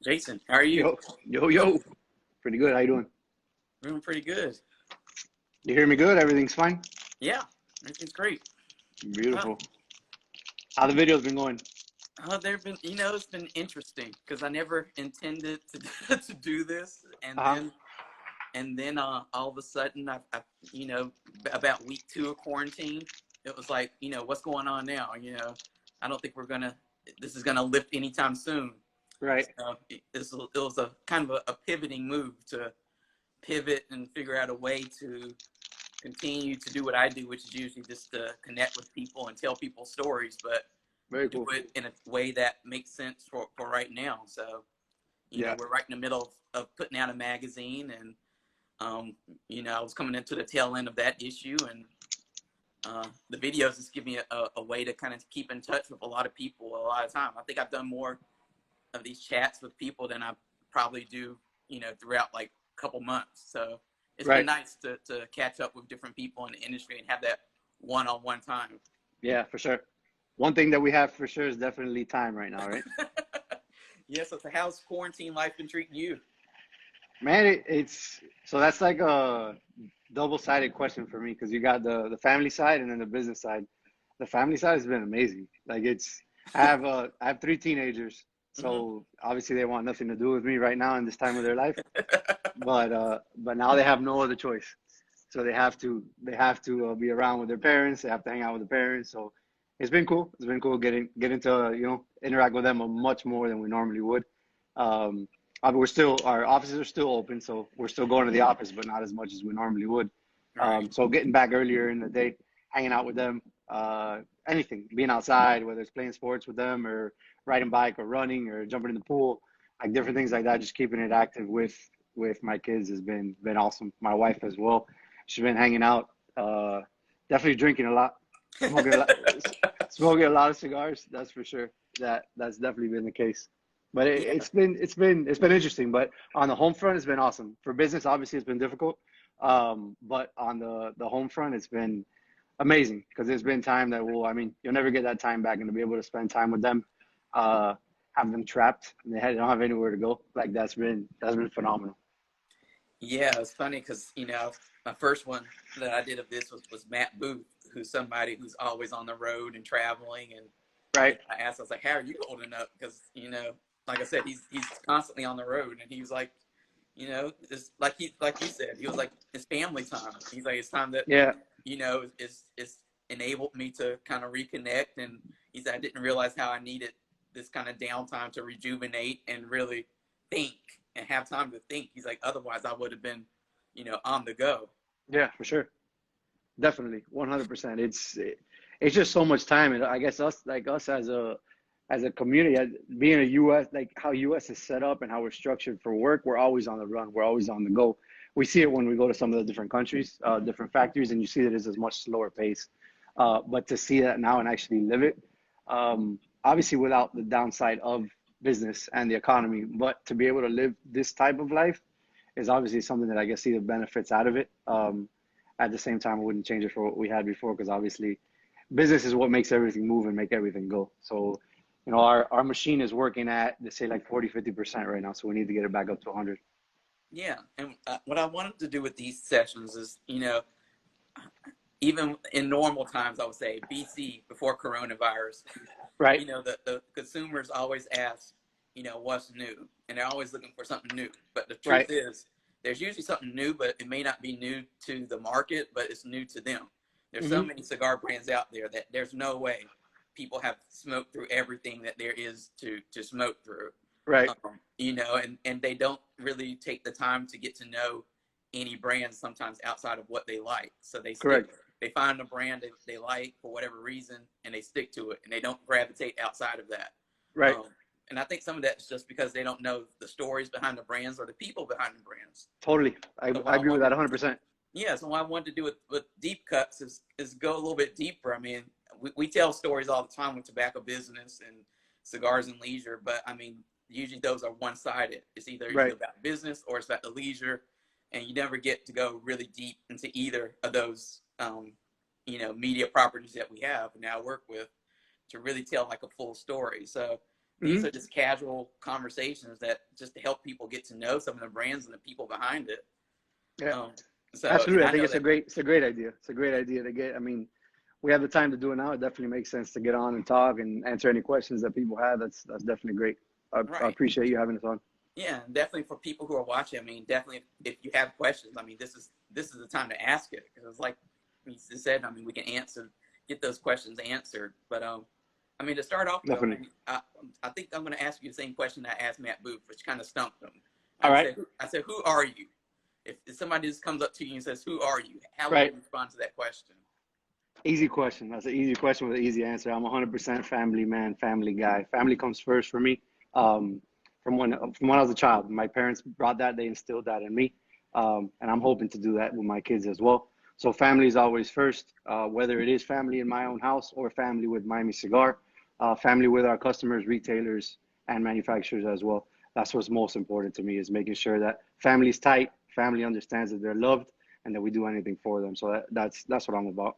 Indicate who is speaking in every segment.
Speaker 1: Jason, how are you?
Speaker 2: Yo, yo. Pretty good. How you doing?
Speaker 1: Doing pretty good.
Speaker 2: You hear me good? Everything's fine?
Speaker 1: Yeah, everything's great. Uh,
Speaker 2: Beautiful. How the videos been going?
Speaker 1: there've been, it's been interesting because I never intended to to do this, and
Speaker 2: Uh-huh.
Speaker 1: then all of a sudden, about week two of quarantine, it was like, what's going on now? I don't think this is gonna lift anytime soon.
Speaker 2: Right.
Speaker 1: So it was a kind of a pivoting move to pivot and figure out a way to continue to do what I do, which is usually just to connect with people and tell people stories, but
Speaker 2: Very
Speaker 1: do
Speaker 2: cool.
Speaker 1: it in a way that makes sense for right now. So,
Speaker 2: Yeah.
Speaker 1: we're right in the middle of putting out a magazine, and I was coming into the tail end of that issue, and the videos just give me a way to kind of keep in touch with a lot of people a lot of time. I think I've done more of these chats with people than I probably do, throughout like a couple months. So it's been
Speaker 2: Right.
Speaker 1: nice to catch up with different people in the industry and have that one-on-one time.
Speaker 2: Yeah, for sure. One thing that we have for sure is definitely time right now, right?
Speaker 1: Yeah, so how's quarantine life been treating you?
Speaker 2: Man, it's so that's like a double-sided question for me because you got the family side and then the business side. The family side has been amazing. Like I have three teenagers,
Speaker 1: Hmm.
Speaker 2: so obviously they want nothing to do with me right now in this time of their life. But now they have no other choice. So they have to be around with their parents. They have to hang out with the parents. So it's been cool. It's been cool getting to interact with them much more than we normally would. Um, we're still our offices are still open, so we're still going to the office, but not as much as we normally would.
Speaker 1: Right.
Speaker 2: So getting back earlier in the day, hanging out with them, anything, being outside, whether it's playing sports with them or riding bike or running or jumping in the pool, like different things like that. Just keeping it active with my kids has been awesome. My wife as well. She's been hanging out, definitely drinking a lot, smoking a lot, smoking a lot of cigars. That's for sure. That's definitely been the case. But
Speaker 1: Yeah.
Speaker 2: it's been interesting. But on the home front, it's been awesome. For business, obviously, it's been difficult. But on the home front, it's been amazing because there's been time that I mean, you'll never get that time back, and to be able to spend time with them, uh, have them trapped, and they don't have anywhere to go. Like that's been phenomenal.
Speaker 1: Yeah, it's funny because, my first one that I did of this was Matt Booth, who's somebody who's always on the road and traveling. And,
Speaker 2: Right.
Speaker 1: I asked, I was like, how are you holding up? Because, like I said, he's constantly on the road. And he was like, it's like you said, he was like, it's family time. He's like, it's time that,
Speaker 2: Yeah.
Speaker 1: is enabled me to kind of reconnect. And he said, I didn't realize how I needed this kind of downtime to rejuvenate and really think and have time to think. He's like, otherwise I would have been, on the go.
Speaker 2: Yeah, for sure. Definitely, 100%. It's just so much time, and I guess us as a community, being a U.S. like how U.S. is set up and how we're structured for work, we're always on the run. We're always on the go. We see it when we go to some of the different countries, different factories, and you see that it's a much slower pace. But to see that now and actually live it, obviously without the downside of business and the economy, but to be able to live this type of life is obviously something that I guess see the benefits out of it. At the same time, I wouldn't change it for what we had before because obviously business is what makes everything move and make everything go. So, our machine is working at, they say like 40, 50% right now. So we need to get it back up to 100.
Speaker 1: Yeah. And what I wanted to do with these sessions is, even in normal times, I would say BC, before coronavirus,
Speaker 2: Right.
Speaker 1: the consumers always ask, what's new? And they're always looking for something new. But the truth
Speaker 2: Right.
Speaker 1: is, there's usually something new, but it may not be new to the market, but it's new to them. There's so
Speaker 2: Hmm.
Speaker 1: many cigar brands out there that there's no way people have smoked through everything that there is to smoke through.
Speaker 2: Right.
Speaker 1: And they don't really take the time to get to know any brands sometimes outside of what they like. So
Speaker 2: Correct.
Speaker 1: they find a brand they like for whatever reason, and they stick to it, and they don't gravitate outside of that.
Speaker 2: Right.
Speaker 1: Um, and I think some of that is just because they don't know the stories behind the brands or the people behind the brands.
Speaker 2: Totally. I,
Speaker 1: So what
Speaker 2: I
Speaker 1: I
Speaker 2: agree with that
Speaker 1: wanted,
Speaker 2: 100%.
Speaker 1: yeah, so what I wanted to do with deep cuts is go a little bit deeper. I mean, we tell stories all the time with tobacco business and cigars and leisure, but I mean, usually those are one sided. It's either
Speaker 2: Right.
Speaker 1: about business or it's about the leisure, and you never get to go really deep into either of those, media properties that we have and now work with to really tell like a full story. So these are just casual conversations that just to help people get to know some of the brands and the people behind it.
Speaker 2: Yeah,
Speaker 1: So, and
Speaker 2: absolutely. I
Speaker 1: I
Speaker 2: think
Speaker 1: know that,
Speaker 2: it's a great idea. It's a great idea to get. I mean, we have the time to do it now. It definitely makes sense to get on and talk and answer any questions that people have. That's definitely great. I
Speaker 1: right.
Speaker 2: appreciate you having us on.
Speaker 1: Yeah, definitely for people who are watching. I mean, definitely if you have questions, I mean, this is the time to ask it because it's like you said. I mean, we can get those questions answered. But I mean, to start off though, I
Speaker 2: Definitely.
Speaker 1: mean, I think I'm going to ask you the same question I asked Matt Booth, which kind of stumped him.
Speaker 2: All right.
Speaker 1: I said, who are you? If somebody just comes up to you and says, who are you? How would you
Speaker 2: Right.
Speaker 1: respond to that question?
Speaker 2: Easy question. That's an easy question with an easy answer. I'm 100% family man, family guy. Family comes first for me. Um, from when I was a child, my parents brought that. They instilled that in me, and I'm hoping to do that with my kids as well. So family is always first, whether it is family in my own house or family with Miami Cigar, family with our customers, retailers, and manufacturers as well. That's what's most important to me is making sure that family's tight, family understands that they're loved, and that we do anything for them. So that's what I'm about.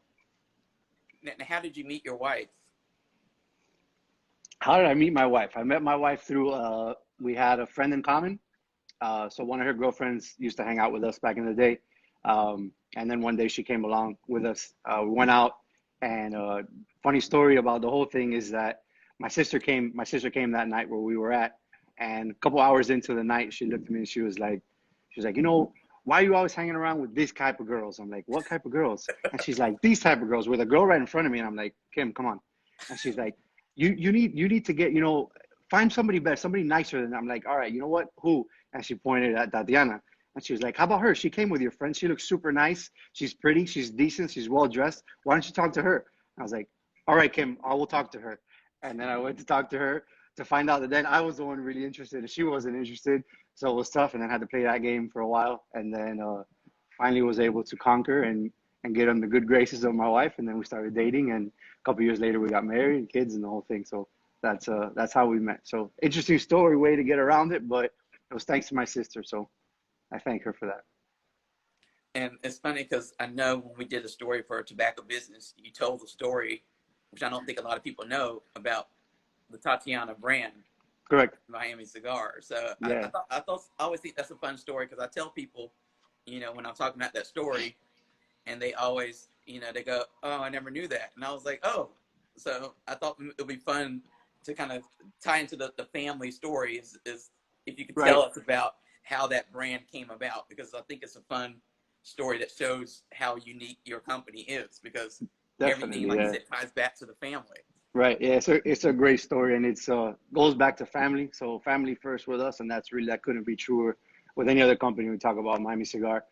Speaker 1: Now, how did you meet your wife?
Speaker 2: How did I meet my wife? I met my wife through we had a friend in common. So one of her girlfriends used to hang out with us back in the day. And then one day she came along with us. We went out, and funny story about the whole thing is that my sister came. My sister came that night where we were at, and a couple hours into the night, she looked at me and she was like, why are you always hanging around with this type of girls? I'm like, what type of girls? And she's like, these type of girls, with a girl right in front of me, and I'm like, Kim, come on. And she's like, you need to get, find somebody better, somebody nicer than that. I'm like, all right, you know what? Who? And she pointed at Tatiana. And she was like, how about her? She came with your friend. She looks super nice. She's pretty. She's decent. She's well dressed. Why don't you talk to her? I was like, all right, Kim, I will talk to her. And then I went to talk to her to find out that then I was the one really interested and she wasn't interested. So it was tough. And then I had to play that game for a while. And then finally was able to conquer and get on the good graces of my wife. And then we started dating. And a couple years later, we got married and kids and the whole thing. So that's how we met. So interesting story, way to get around it. But it was thanks to my sister. So I thank her for that.
Speaker 1: And it's funny because I know when we did a story for a tobacco business, you told the story, which I don't think a lot of people know about the Tatiana brand,
Speaker 2: Correct.
Speaker 1: Miami Cigar. So
Speaker 2: Yeah.
Speaker 1: I always think that's a fun story because I tell people, when I'm talking about that story, and they always, they go, "Oh, I never knew that," and I was like, "Oh," so I thought it would be fun to kind of tie into the family story is if you could tell
Speaker 2: Right.
Speaker 1: us about how that brand came about because I think it's a fun story that shows how unique your company is because everything,
Speaker 2: Definitely.
Speaker 1: like you
Speaker 2: Yeah.
Speaker 1: said, ties back to the family.
Speaker 2: Right. Yeah. It's a great story, and it's goes back to family. So family first with us, and that couldn't be truer with any other company. We talk about Miami Cigar.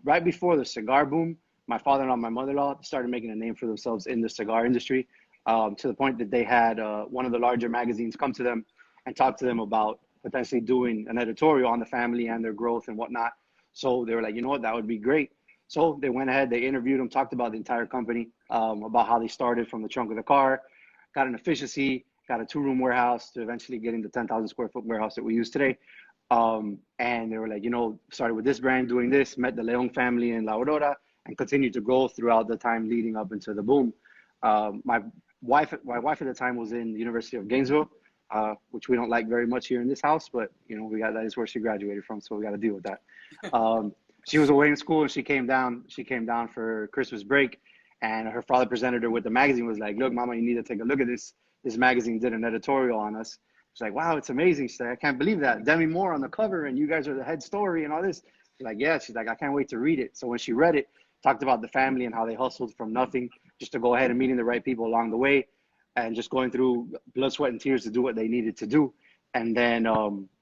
Speaker 2: Right before the cigar boom, my father-in-law and my mother-in-law started making a name for themselves in the cigar industry, to the point that they had one of the larger magazines come to them and talk to them about potentially doing an editorial on the family and their growth and whatnot. So they were like, you know what, that would be great. So they went ahead, they interviewed them, talked about the entire company, about how they started from the trunk of the car, got an efficiency, got a two-room warehouse to eventually getting the 10,000 square foot warehouse that we use today. And they were like, started with this brand doing this, met the Leon family in La Aurora, and continued to grow throughout the time leading up into the boom. My wife at the time was in the University of Gainesville, which we don't like very much here in this house, but that is where she graduated from, so we got to deal with that. She was away in school and she came down. She came down for Christmas break, and her father presented her with the magazine. Was like, "Look, Mama, you need to take a look at this. This magazine did an editorial on us." She's like, "Wow, it's amazing." She's like, "I can't believe that. Demi Moore on the cover, and you guys are the head story and all this." She's like, "Yeah." She's like, "I can't wait to read it." So when she read it, talked about the family and how they hustled from nothing just to go ahead and meeting the right people along the way, and just going through blood, sweat, and tears to do what they needed to do. And then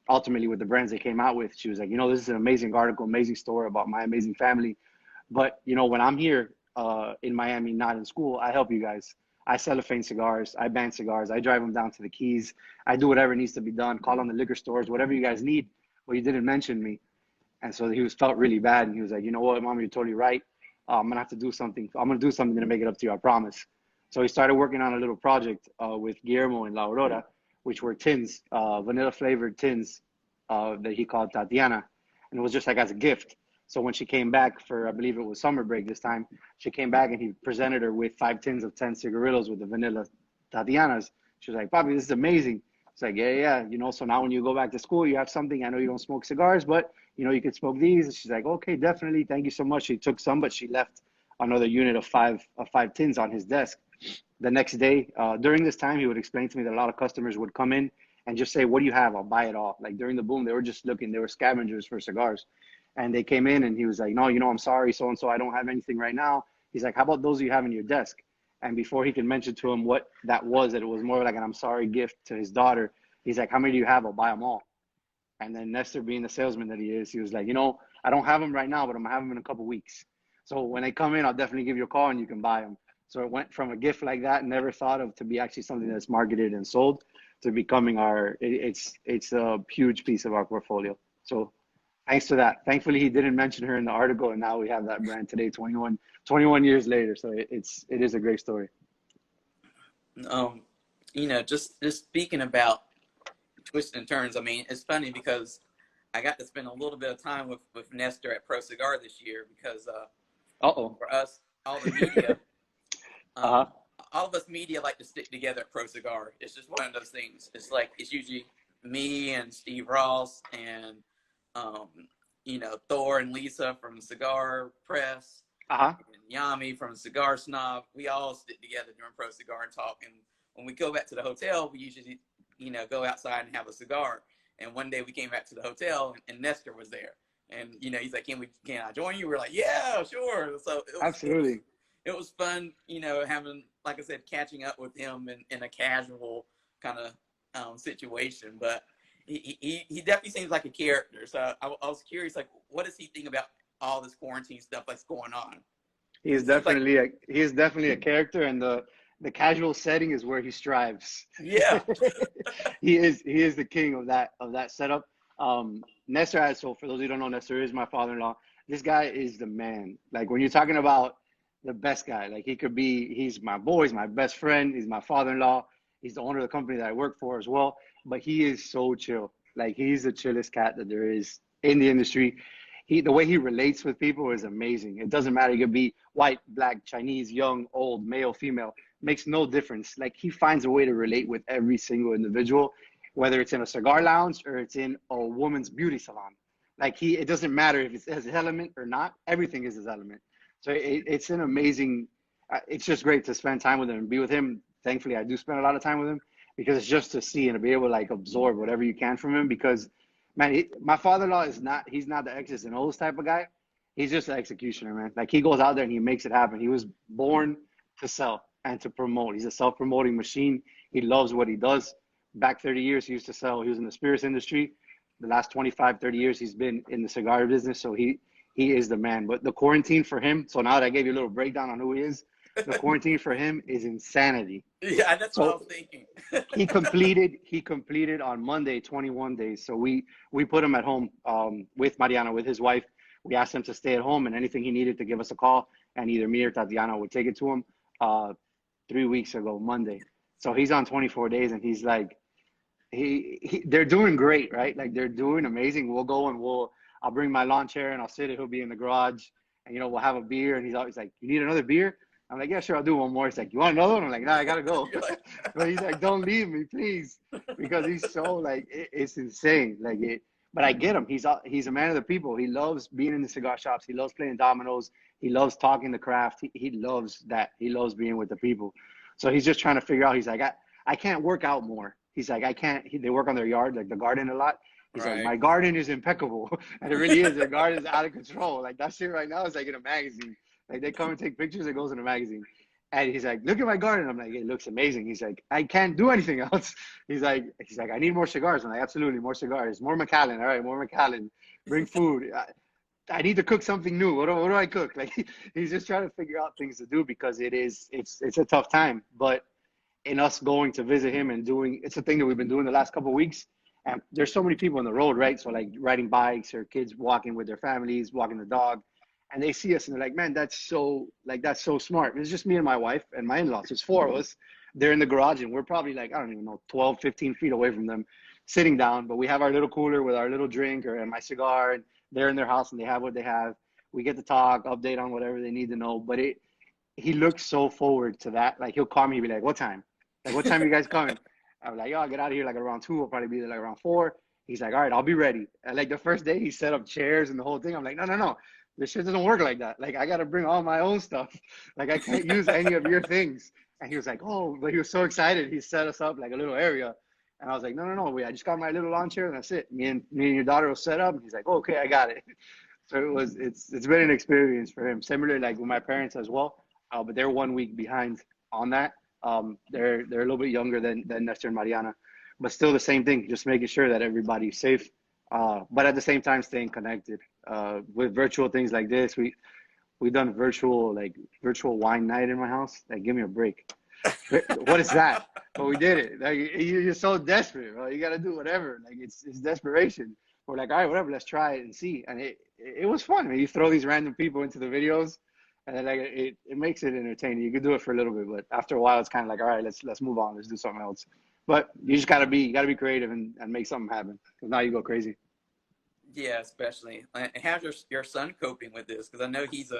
Speaker 2: ultimately with the brands they came out with, she was like, this is an amazing article, amazing story about my amazing family. But, when I'm here in Miami, not in school, I help you guys. I cellophane cigars. I band cigars. I drive them down to the Keys. I do whatever needs to be done. Call on the liquor stores, whatever you guys need. But you didn't mention me. And so felt really bad. And he was like, you know what, Mom, you're totally right. I'm going to have to do something. I'm going to do something to make it up to you, I promise. So he started working on a little project with Guillermo in La Aurora, which were tins, vanilla flavored tins that he called Tatiana. And it was just like as a gift. So when she came back for, I believe it was summer break this time, she came back and he presented her with 5 tins of 10 cigarillos with the vanilla Tatianas. She was like, Bobby, this is amazing. It's like, yeah, you know, so now when you go back to school, you have something. I know you don't smoke cigars, but you know, you can smoke these. And she's like, okay, definitely. Thank you so much. She took some, but she left another unit of five tins on his desk. The next day, during this time, he would explain to me that a lot of customers would come in and just say, what do you have? I'll buy it all. Like during the boom, they were just looking, they were scavengers for cigars. And they came in and he was like, no, you know, I'm sorry, so-and-so, I don't have anything right now. He's like, how about those you have in your desk? And before he could mention to him what that was it was more like an I'm sorry gift to his daughter. He's like, how many do you have? I'll buy them all. And then Nestor, being the salesman that he is, he was like, you know, I don't have them right now, but I'm gonna have them in a couple weeks. So when they come in, I'll definitely give you a call and you can buy them. So it went from a gift like that, never thought of, to be actually something that's marketed and sold, to becoming it's a huge piece of our portfolio. So thanks to that. Thankfully, he didn't mention her in the article, and now we have that brand today, 21 years later. So it is a great story.
Speaker 1: Um, you know, just speaking about twists and turns. I mean, it's funny because I got to spend a little bit of time with Nestor at Pro Cigar this year because
Speaker 2: Uh-oh.
Speaker 1: for us, all the media,
Speaker 2: Uh-huh.
Speaker 1: um, all of us media like to stick together at Pro Cigar. It's just one of those things. It's like it's usually me and Steve Ross and um, you know, Thor and Lisa from Cigar Press
Speaker 2: Uh-huh.
Speaker 1: and Yami from Cigar Snob. We all stick together during Pro Cigar and talk. And when we go back to the hotel, we usually, you know, go outside and have a cigar. And one day we came back to the hotel and Nestor was there. And you know, he's like, can I join you?" We're like, "Yeah, sure." So
Speaker 2: Absolutely.
Speaker 1: it was fun, you know, having, like I said, catching up with him in a casual kind of situation. But he definitely seems like a character. So I was curious, like, what does he think about all this quarantine stuff that's going on? Because it seems like,
Speaker 2: He is definitely a character, and the casual setting is where he strives.
Speaker 1: yeah,
Speaker 2: He is the king of that setup. Nestor, so for those who don't know, Nestor is my father-in-law. This guy is the man. Like when you're talking about the best guy, like he's my boy, he's my best friend, he's my father-in-law, he's the owner of the company that I work for as well. But he is so chill. Like he's the chillest cat that there is in the industry. The way he relates with people is amazing. It doesn't matter. He could be white, black, Chinese, young, old, male, female. Makes no difference. Like he finds a way to relate with every single individual, whether it's in a cigar lounge or it's in a woman's beauty salon. Like it doesn't matter if it's his element or not. Everything is his element. So it's an amazing. It's just great to spend time with him and be with him. Thankfully, I do spend a lot of time with him because it's just to see and to be able to like absorb whatever you can from him. Because man, my father-in-law he's not the X's and O's type of guy. He's just an executioner, man. Like he goes out there and he makes it happen. He was born to sell and to promote. He's a self-promoting machine. He loves what he does. Back 30 years, he used to sell. He was in the spirits industry. The last 25, 30 years, he's been in the cigar business. So he is the man. But the quarantine for him, so now that I gave you a little breakdown on who he is, the quarantine for him is insanity.
Speaker 1: yeah, that's what I
Speaker 2: So
Speaker 1: was thinking.
Speaker 2: he completed on Monday 21 days. So we put him at home with Mariana, with his wife. We asked him to stay at home and anything he needed to give us a call, and either me or Tatiana would take it to him 3 weeks ago, Monday. So he's on 24 days and he's like, they're doing great, right? Like they're doing amazing. We'll go and I'll bring my lawn chair and I'll sit. He'll be in the garage and, you know, we'll have a beer. And he's always like, "You need another beer?" I'm like, "Yeah, sure. I'll do one more." He's like, "You want another one?" I'm like, "Nah, I gotta go."
Speaker 1: You're like,
Speaker 2: But he's like, "Don't leave me, please," because he's so like, it's insane. Like but I get him. He's a man of the people. He loves being in the cigar shops. He loves playing dominoes. He loves talking the craft. He loves that. He loves being with the people. So he's just trying to figure out. He's like, I can't work out more. He's like, I can't. They work on their yard, like the garden a lot. He's like,
Speaker 1: right.
Speaker 2: my garden is impeccable, and it really is. Their garden is out of control. Like that shit right now is like in a magazine. Like they come and take pictures, it goes in a magazine. And he's like, "Look at my garden." I'm like, "It looks amazing." He's like, "I can't do anything else." He's like, "I need more cigars." I'm like, "Absolutely, more cigars, more Macallan." All right, more Macallan. Bring food. I need to cook something new. What do I cook? Like he's just trying to figure out things to do because it's a tough time. But in us going to visit him and it's a thing that we've been doing the last couple of weeks. And there's so many people on the road, right? So like riding bikes or kids walking with their families, walking the dog, and they see us and they're like, "Man, that's so smart." It's just me and my wife and my in-laws. It's four of us. They're in the garage and we're probably like, I don't even know, 12, 15 feet away from them, sitting down. But we have our little cooler with our little drink and my cigar, and they're in their house and they have what they have. We get to talk, update on whatever they need to know. But he looks so forward to that. Like he'll call me and be like, "What time? Like what time are you guys coming?" I'm like, yo, I'll get out of here like around 2. I'll probably be there like around 4. He's like, all right, I'll be ready. And like the first day, he set up chairs and the whole thing. I'm like, no. This shit doesn't work like that. Like, I got to bring all my own stuff. Like, I can't use any of your things. And he was like, oh, but he was so excited. He set us up like a little area. And I was like, no. Wait, I just got my little lawn chair and that's it. Me and your daughter will set up. And he's like, oh, okay, I got it. So it's been an experience for him. Similar like with my parents as well. But they're 1 week behind on that. They're a little bit younger than Nestor and Mariana, but still the same thing. Just making sure that everybody's safe. But at the same time, staying connected. With virtual things like this, we've done virtual wine night in my house. Like, give me a break. What is that? But we did it. Like, you're so desperate, bro. You got to do whatever. Like, it's desperation. We're like, all right, whatever. Let's try it and see. And it was fun. I mean, you throw these random people into the videos, and then like it makes it entertaining. You could do it for a little bit, but after a while, it's kind of like, all right, let's move on. Let's do something else. But you just gotta be creative and make something happen. Because now you go crazy.
Speaker 1: Yeah, especially. And how's your son coping with this? Because I know he's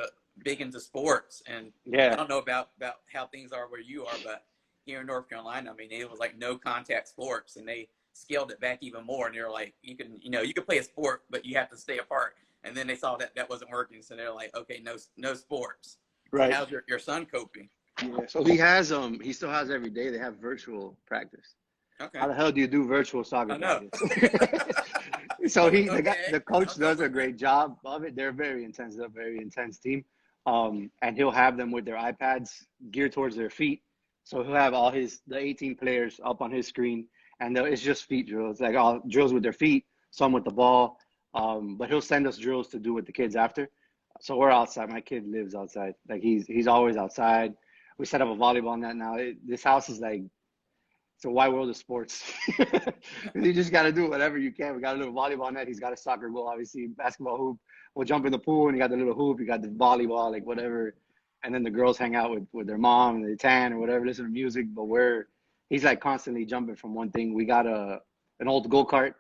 Speaker 1: big into sports, and I don't know about how things are where you are, but here in North Carolina, I mean, it was like no contact sports, and they scaled it back even more. And they're like, you can play a sport, but you have to stay apart. And then they saw that wasn't working, so they're like, okay, no sports.
Speaker 2: Right.
Speaker 1: So how's your son coping?
Speaker 2: Yeah. So he still has every day. They have virtual practice.
Speaker 1: Okay.
Speaker 2: How the hell do you do virtual soccer
Speaker 1: I know.
Speaker 2: practice? So the coach does a
Speaker 1: Okay.
Speaker 2: great job of it. They're a very intense team. And he'll have them with their iPads geared towards their feet. So he'll have all the 18 players up on his screen, and it's just feet drills, like all drills with their feet, some with the ball. But he'll send us drills to do with the kids after. So we're outside. My kid lives outside. Like he's always outside. We set up a volleyball net now. This house is like, it's a wide world of sports. You just got to do whatever you can. We got a little volleyball net. He's got a soccer goal, obviously, basketball hoop. We'll jump in the pool, and you got the little hoop. You got the volleyball, like whatever. And then the girls hang out with their mom, and they tan or whatever, listen to music. But he's like constantly jumping from one thing. We got an old go-kart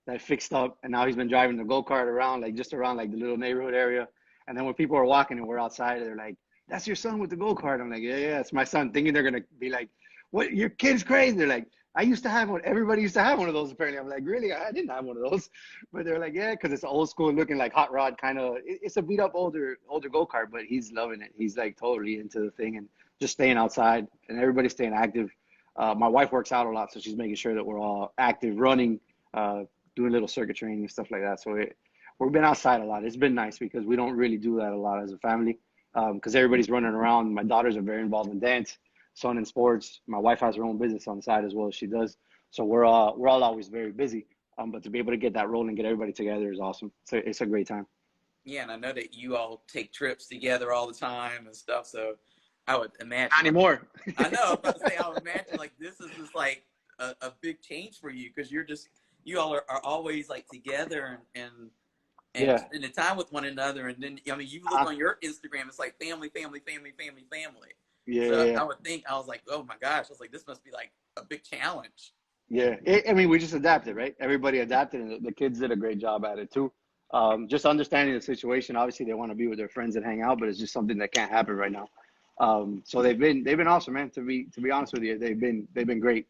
Speaker 2: that fixed up, and now he's been driving the go-kart around, like just around like the little neighborhood area. And then when people are walking and we're outside, they're like, that's your son with the go-kart. I'm like, yeah, it's my son, thinking they're going to be like, what, your kid's crazy. They're like, I used to have one. Everybody used to have one of those, apparently. I'm like, really? I didn't have one of those. But they're like, yeah, because it's old school looking, like hot rod kind of. It's a beat up older go-kart, but he's loving it. He's like totally into the thing and just staying outside, and everybody's staying active. My wife works out a lot, so she's making sure that we're all active, running, doing little circuit training and stuff like that. So we've been outside a lot. It's been nice because we don't really do that a lot as a family, because everybody's running around. My daughters are very involved in dance, son in sports. My wife has her own business on the side as well as she does. So we're all always very busy. But to be able to get that rolling, get everybody together is awesome. So it's a great time.
Speaker 1: Yeah, and I know that you all take trips together all the time and stuff. So I would imagine.
Speaker 2: Not anymore.
Speaker 1: I know. I was about to say, I would imagine like this is just like a big change for you, because you all are always like together and
Speaker 2: Yeah.
Speaker 1: spending time with one another. And then, I mean, you look on your Instagram, it's like family.
Speaker 2: Yeah.
Speaker 1: So
Speaker 2: Yeah.
Speaker 1: I was like, oh my gosh, I was like, this must be like a big challenge.
Speaker 2: Yeah. I mean, we just adapted, right? Everybody adapted, and the kids did a great job at it too. Just understanding the situation. Obviously, they want to be with their friends and hang out, but it's just something that can't happen right now. So they've been awesome, man. To be honest with you, they've been great.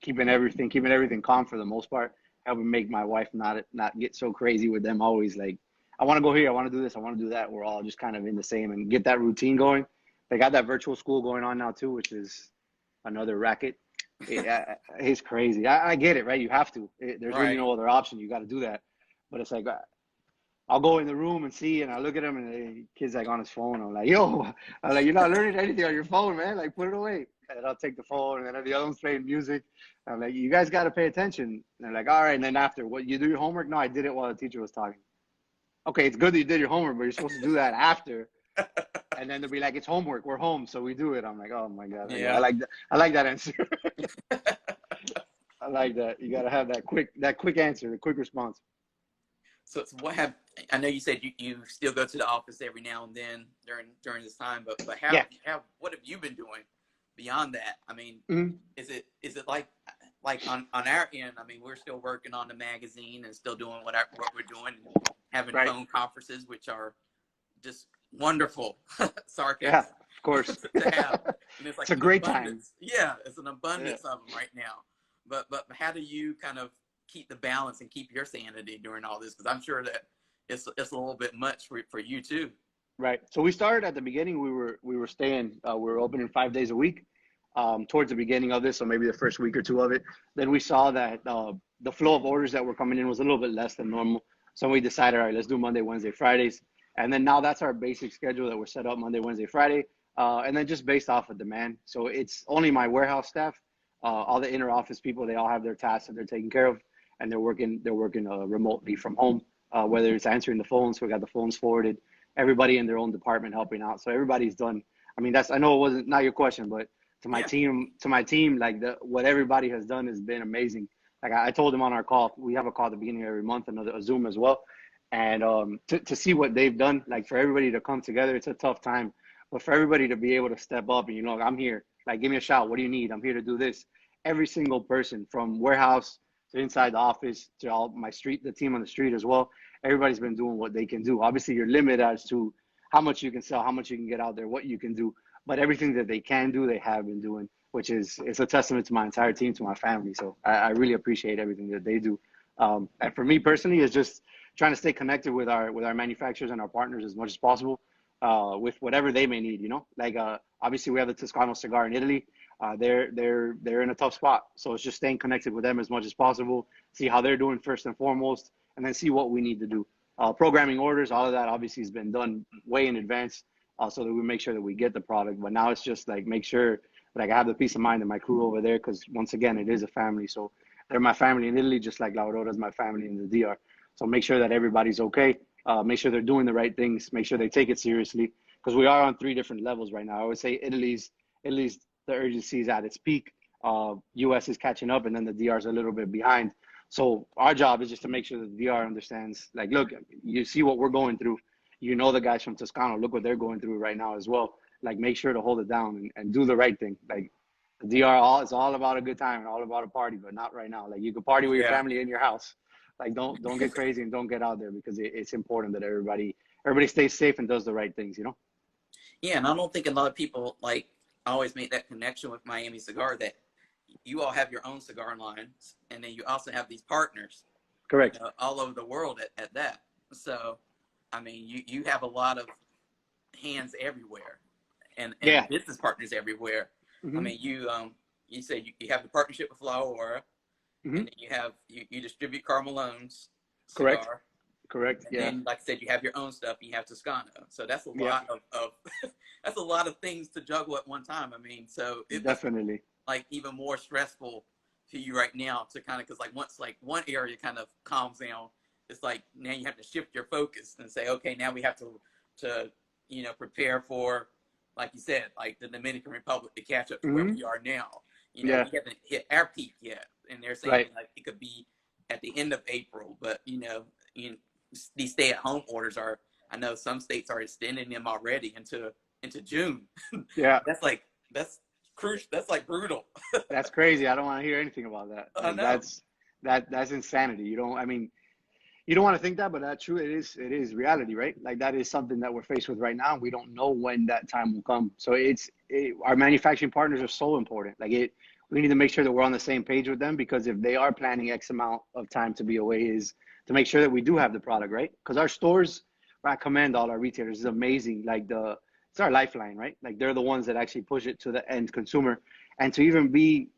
Speaker 2: Keeping everything calm for the most part, helping make my wife not get so crazy with them always like, I want to go here, I want to do this, I want to do that. We're all just kind of in the same and get that routine going. They got that virtual school going on now too, which is another racket. It's crazy. I get it, right? You have to. There's really no other option. You got to do that. But it's like, I'll go in the room and see, and I look at him, and the kid's like on his phone. I'm like, yo, you're not learning anything on your phone, man. Like, put it away. And I'll take the phone, and then the other one's playing music. I'm like, you guys got to pay attention. And they're like, all right. And then after, what, you do your homework? No, I did it while the teacher was talking. Okay, it's good that you did your homework, but you're supposed to do that after. And then they'll be like, it's homework. We're home, so we do it. I'm like, oh my god.
Speaker 1: Yeah.
Speaker 2: I like that answer. I like that. You got to have that quick answer, the quick response.
Speaker 1: So I know you said you still go to the office every now and then during this time, but what have you been doing beyond that? I mean, is it like on our end? I mean, we're still working on the magazine and still doing what we're doing, and having phone conferences, which are just wonderful. Sarcasm.
Speaker 2: Yeah, of course.
Speaker 1: To have. and it's like
Speaker 2: It's a
Speaker 1: an
Speaker 2: great time.
Speaker 1: abundance. Yeah, it's an
Speaker 2: Yeah.
Speaker 1: abundance of them right now. But how do you kind of keep the balance and keep your sanity during all this? Because I'm sure that it's a little bit much for you too.
Speaker 2: Right. So we started at the beginning. We were staying. We were opening 5 days a week. Towards the beginning of this, so maybe the first week or two of it, then we saw that the flow of orders that were coming in was a little bit less than normal. So we decided, all right, let's do Monday, Wednesday, Fridays, and then now that's our basic schedule that we're set up Monday, Wednesday, Friday, and then just based off of demand. So it's only my warehouse staff, all the inner office people. They all have their tasks that they're taking care of, and they're working remotely from home. Whether it's answering the phones, so we got the phones forwarded. Everybody in their own department helping out. So everybody's done. I mean, I know it wasn't not your question, but
Speaker 1: Yeah,
Speaker 2: to my team, like what everybody has done has been amazing. Like I told them on our call, we have a call at the beginning of every month, and a Zoom as well. And to see what they've done, like for everybody to come together, it's a tough time, but for everybody to be able to step up and I'm here, like give me a shout. What do you need? I'm here to do this. Every single person from warehouse to inside the office to all the team on the street as well. Everybody's been doing what they can do. Obviously, you're limited as to how much you can sell, how much you can get out there, what you can do, but everything that they can do, they have been doing, which is it's a testament to my entire team, to my family. So I really appreciate everything that they do. And for me personally, it's just trying to stay connected with our manufacturers and our partners as much as possible, with whatever they may need. Like obviously we have the Toscano cigar in Italy. They're in a tough spot, so it's just staying connected with them as much as possible. See how they're doing first and foremost, and then see what we need to do. Programming orders, all of that obviously has been done way in advance, so that we make sure that we get the product. But now it's just like make sure like I have the peace of mind of my crew over there, because once again it is a family. So they're my family in Italy, just like La Aurora is my family in the DR. So make sure that everybody's okay. Make sure they're doing the right things. Make sure they take it seriously, because we are on three different levels right now. I would say Italy's the urgency is at its peak. US is catching up, and then the DR is a little bit behind. So our job is just to make sure that the DR understands, like, look, you see what we're going through. The guys from Toscano, look what they're going through right now as well. Like, make sure to hold it down and do the right thing. Like, the DR, it's all about a good time and all about a party, but not right now. Like, you can party with your
Speaker 1: yeah,
Speaker 2: family in your house. Like, don't get crazy and don't get out there, because it's important that everybody stays safe and does the right things.
Speaker 1: yeah. And I don't think a lot of people like always make that connection with Miami Cigar, that you all have your own cigar lines, and then you also have these partners,
Speaker 2: Correct.
Speaker 1: all over the world at that. So, I mean, you have a lot of hands everywhere, and
Speaker 2: Yeah.
Speaker 1: business partners everywhere. I
Speaker 2: Hmm.
Speaker 1: mean, you say you have the partnership with La Aurora,
Speaker 2: Hmm.
Speaker 1: and then you distribute Carmelone's
Speaker 2: Correct.
Speaker 1: cigar,
Speaker 2: Correct.
Speaker 1: and
Speaker 2: Yeah.
Speaker 1: then like I said, you have your own stuff. And you have Toscano, so that's a
Speaker 2: Yeah.
Speaker 1: lot of that's a lot of things to juggle at one time. I mean, so it must be
Speaker 2: Definitely.
Speaker 1: like even more stressful to you right now to kind of, because like once like one area kind of calms down, it's like now you have to shift your focus and say, okay, now we have to prepare for, like you said, like the Dominican Republic to catch up to where
Speaker 2: Hmm.
Speaker 1: we are now.
Speaker 2: Yeah.
Speaker 1: We haven't hit our peak yet, and they're saying
Speaker 2: Right.
Speaker 1: like it could be at the end of April, but these stay-at-home orders are. I know some states are extending them already into June.
Speaker 2: Yeah.
Speaker 1: That's like that's crucial. That's like brutal.
Speaker 2: That's crazy. I don't want to hear anything about that.
Speaker 1: I
Speaker 2: Like
Speaker 1: know.
Speaker 2: that's insanity. I mean, you don't want to think that, but that's true. It is reality, right? Like that is something that we're faced with right now. We don't know when that time will come. So our manufacturing partners are so important. We need to make sure that we're on the same page with them, because if they are planning X amount of time to be away, is to make sure that we do have the product, right? Because our stores, I commend all our retailers, is amazing. It's our lifeline, right? Like they're the ones that actually push it to the end consumer, and to even be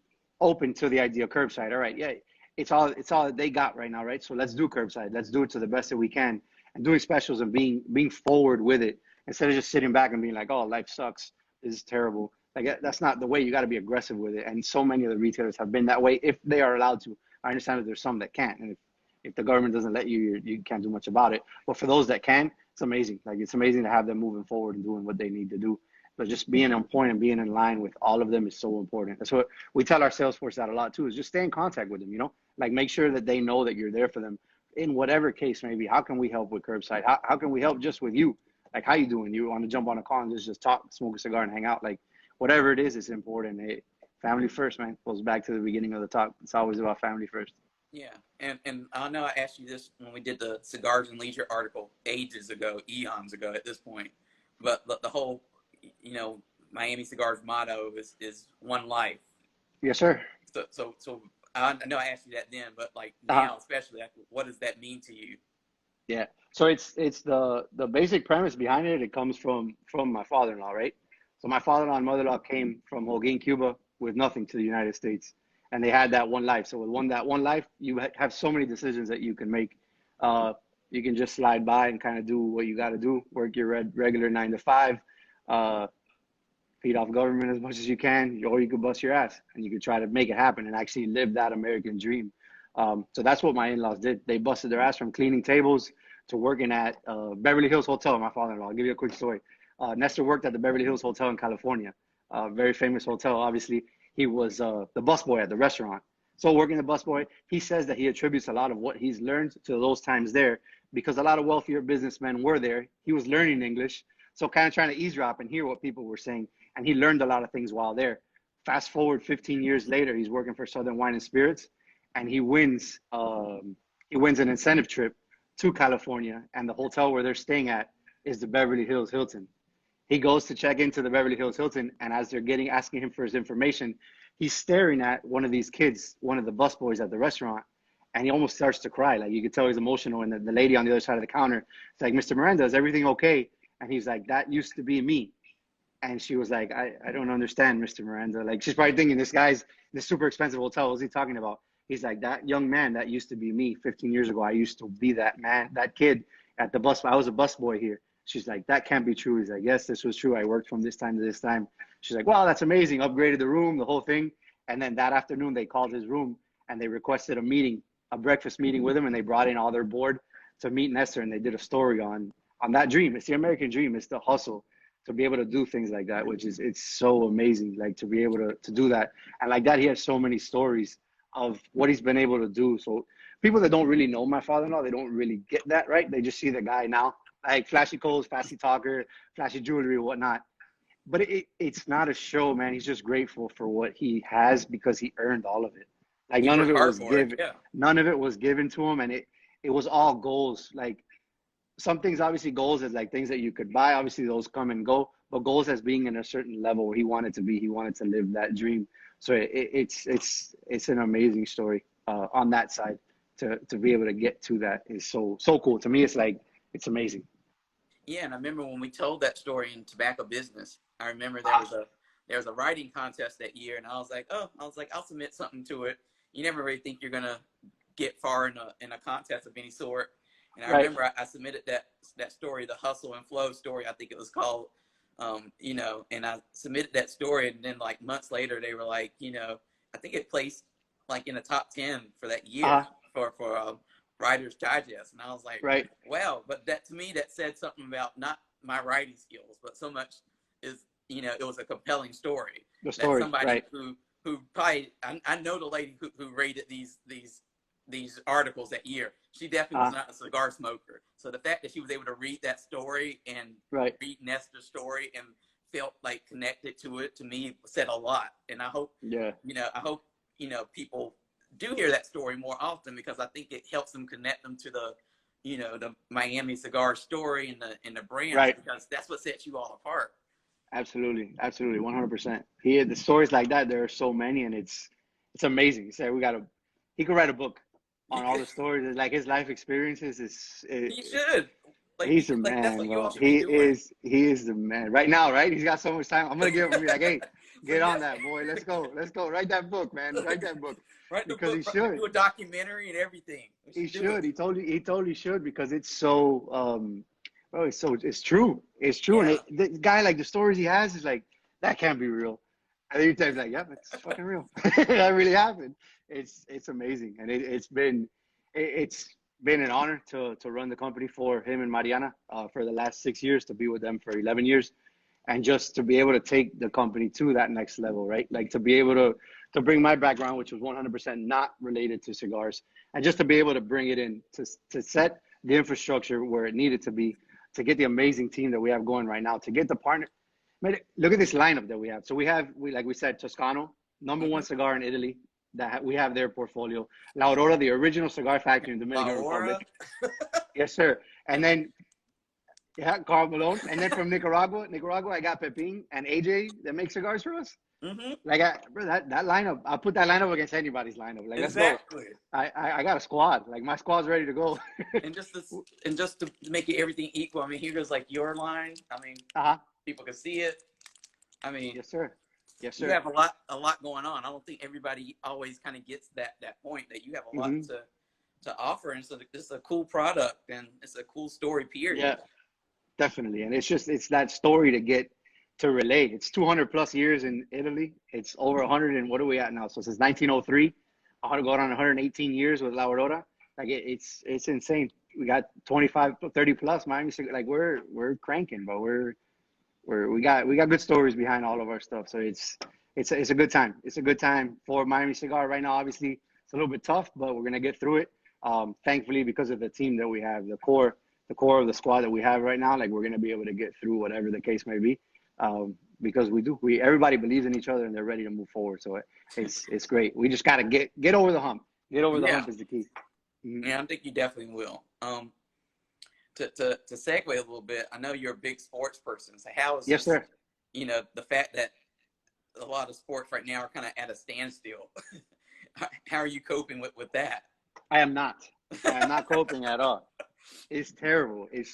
Speaker 2: open to the idea of curbside. All right, yeah, it's all that they got right now, right? So let's do curbside. Let's do it to the best that we can, and doing specials and being forward with it, instead of just sitting back and being like, oh, life sucks. This is terrible. Like that's not the way. You got to be aggressive with it. And so many of the retailers have been that way, if they are allowed to. I understand that there's some that can't, and if the government doesn't let you, you can't do much about it. But for those that can, it's amazing. Like it's amazing to have them moving forward and doing what they need to do. But just being on point and being in line with all of them is so important. That's what we tell our sales force that a lot too, is just stay in contact with them, like make sure that they know that you're there for them in whatever case may be. How can we help with curbside? How can we help just with you? Like, how you doing? You want to jump on a call and just talk, smoke a cigar and hang out? Like whatever it is, it's important. Family first, man. Goes back to the beginning of the talk. It's always about family first.
Speaker 1: Yeah, and I know I asked you this when we did the cigars and leisure article ages ago, eons ago at this point, but the whole, you know, Miami Cigar's motto is one life.
Speaker 2: Yes, sir.
Speaker 1: So I know I asked you that then, but like
Speaker 2: Uh,
Speaker 1: now, especially, like, what does that mean to you?
Speaker 2: yeah. So it's the basic premise behind it. It comes from my father-in-law, right? So my father-in-law and mother-in-law came from Holguin, Cuba, with nothing to the United States, and they had that one life. So with that one life, you have so many decisions that you can make. Uh, you can just slide by and kind of do what you got to do, work your regular 9 to 5, uh, feed off government as much as you can, or you could bust your ass and you could try to make it happen and actually live that American dream. So that's what my in-laws did. They busted their ass from cleaning tables to working at Beverly Hills Hotel. My father-in-law. I'll give you a quick story. Nestor worked at the Beverly Hills Hotel in California, very famous hotel. Obviously, he was the busboy at the restaurant. So working the busboy, he says that he attributes a lot of what he's learned to those times there because a lot of wealthier businessmen were there. He was learning English, so kind of trying to eavesdrop and hear what people were saying. And he learned a lot of things while there. Fast forward 15 years later, he's working for Southern Wine and Spirits, and he wins an incentive trip to California, and the hotel where they're staying at is the Beverly Hills Hilton. He goes to check into the Beverly Hills Hilton, and as they're asking him for his information, he's staring at one of these kids, one of the busboys at the restaurant, and he almost starts to cry. Like you could tell he's emotional. And the lady on the other side of the counter, it's like, "Mr. Miranda, is everything okay?" And he's like, "That used to be me." And she was like, I don't understand, Mr. Miranda. Like, she's probably thinking, this guy's in this super expensive hotel. What's he talking about? He's like, that young man, that used to be me 15 years ago. I used to be that man, that kid at the bus. I was a bus boy here. She's like, that can't be true. He's like, yes, this was true. I worked from this time to this time. She's like, wow, that's amazing. Upgraded the room, the whole thing. And then that afternoon, they called his room and they requested a meeting, a breakfast meeting with him. And they brought in all their board to meet Nestor. And they did a story on that dream. It's the American dream. It's the hustle to be able to do things like that, which is, it's so amazing, like to be able to do that. And like that, he has so many stories of what he's been able to do. So people that don't really know my father-in-law, they don't really get that, right? They just see the guy now, like flashy clothes, flashy talker, flashy jewelry, whatnot. But it's not a show, man. He's just grateful for what he has because he earned all of it. Like
Speaker 1: He
Speaker 2: none of
Speaker 1: worked
Speaker 2: it
Speaker 1: hard
Speaker 2: was
Speaker 1: for it.
Speaker 2: given,
Speaker 1: Yeah.
Speaker 2: none of it was given to him. And it was all goals. Like some things, obviously goals is like things that you could buy. Obviously those come and go, but goals as being in a certain level where he wanted to be, he wanted to live that dream. So it's an amazing story on that side to be able to get to that is so cool. To me, it's like, it's amazing.
Speaker 1: Yeah, and I remember when we told that story in Tobacco Business. I remember there was a writing contest that year, and I was like, I'll submit something to it. You never really think you're gonna get far in a contest of any sort. And I
Speaker 2: Right.
Speaker 1: remember I submitted that story, the Hustle and Flow story, I think it was called. And I submitted that story, and then like months later, they were like, I think it placed like in the top 10 for that year
Speaker 2: Uh-huh.
Speaker 1: for Writer's Digest, and I was like,
Speaker 2: Right.
Speaker 1: wow. But that to me, that said something about not my writing skills, but so much is it was a compelling story
Speaker 2: The
Speaker 1: that
Speaker 2: story.
Speaker 1: somebody
Speaker 2: Right.
Speaker 1: who probably I know the lady who rated these articles that year. She definitely was
Speaker 2: Uh,
Speaker 1: not a cigar smoker. So the fact that she was able to read that story and
Speaker 2: right.
Speaker 1: read Nestor's story and felt like connected to it, to me said a lot. And I hope
Speaker 2: Yeah.
Speaker 1: people do hear that story more often, because I think it helps them connect them to the Miami Cigar story and the brands,
Speaker 2: Right.
Speaker 1: because that's what sets you all apart.
Speaker 2: Absolutely. Absolutely. 100%. The stories like that, there are so many, and it's amazing. He said he could write a book on all the stories. It's like his life experiences
Speaker 1: He should.
Speaker 2: he's the
Speaker 1: Like that's
Speaker 2: man,
Speaker 1: what you all
Speaker 2: bro.
Speaker 1: should be doing.
Speaker 2: He is the man right now, right? He's got so much time. I'm gonna give him and be like, hey,
Speaker 1: So
Speaker 2: get
Speaker 1: yeah,
Speaker 2: on that, boy. Let's go. Write that book, man. Write that book
Speaker 1: write the
Speaker 2: because he
Speaker 1: book,
Speaker 2: should.
Speaker 1: do a documentary and everything. We
Speaker 2: He
Speaker 1: should do it.
Speaker 2: should. He totally should because it's so bro, it's true. It's true. And
Speaker 1: Yeah.
Speaker 2: the guy, like the stories he has is like that can't be real. And then you tell like, yeah, it's fucking real. That really happened. It's amazing. And it's been an honor to run the company for him and Mariana for the last 6 years, to be with them for 11 years, and just to be able to take the company to that next level, right? Like to be able to bring my background, which was 100% not related to cigars, and just to be able to bring it in to set the infrastructure where it needed to be, to get the amazing team that we have going right now, to get the partner. Man, look at this lineup that we have. So we like we said, Toscano, number one
Speaker 1: Mm-hmm.
Speaker 2: cigar in Italy that we have their portfolio. La Aurora, the original cigar factory in the
Speaker 1: La
Speaker 2: Dominican
Speaker 1: Aura.
Speaker 2: Republic. Yes, sir. And then Yeah, Carl Malone. And then from Nicaragua, I got Pepin and AJ that make cigars for us.
Speaker 1: Hmm.
Speaker 2: Like, bro, that lineup, I put that lineup against anybody's lineup. Like, let's go.
Speaker 1: Exactly.
Speaker 2: I got a squad. Like, my squad's ready to go.
Speaker 1: And just this, and just to make it everything equal. I mean, here goes like your line. I mean,
Speaker 2: Uh-huh.
Speaker 1: people can see it. I mean,
Speaker 2: Yes, sir. Yes,
Speaker 1: you
Speaker 2: sir.
Speaker 1: have a lot going on. I don't think everybody always kind of gets that point that you have a lot
Speaker 2: Hmm.
Speaker 1: to offer, and so it's a cool product and it's a cool story.
Speaker 2: Yeah,
Speaker 1: Period.
Speaker 2: definitely. And it's that story to get to relate. It's 200 plus years in Italy. It's over 100 and what are we at now? So since 1903, I want to go on 118 years with La Aurora. Like it's insane. We got 25, 30 plus Miami. Like we're cranking, but we got good stories behind all of our stuff. So it's a good time. It's a good time for Miami Cigar right now. Obviously, it's a little bit tough, but we're gonna get through it. Thankfully, because of the team that we have, the core of the squad that we have right now, like we're gonna be able to get through whatever the case may be. Because everybody believes in each other and they're ready to move forward. So it's great. We just gotta get over the hump. Get over the
Speaker 1: Yeah,
Speaker 2: hump is the key. Mhm.
Speaker 1: yeah, I think you definitely will. To segue a little bit, I know you're a big sports person. So how is
Speaker 2: Yes,
Speaker 1: this?
Speaker 2: sir.
Speaker 1: The fact that a lot of sports right now are kind of at a standstill. How are you coping with that?
Speaker 2: I am not. I am not coping at all. It's terrible. It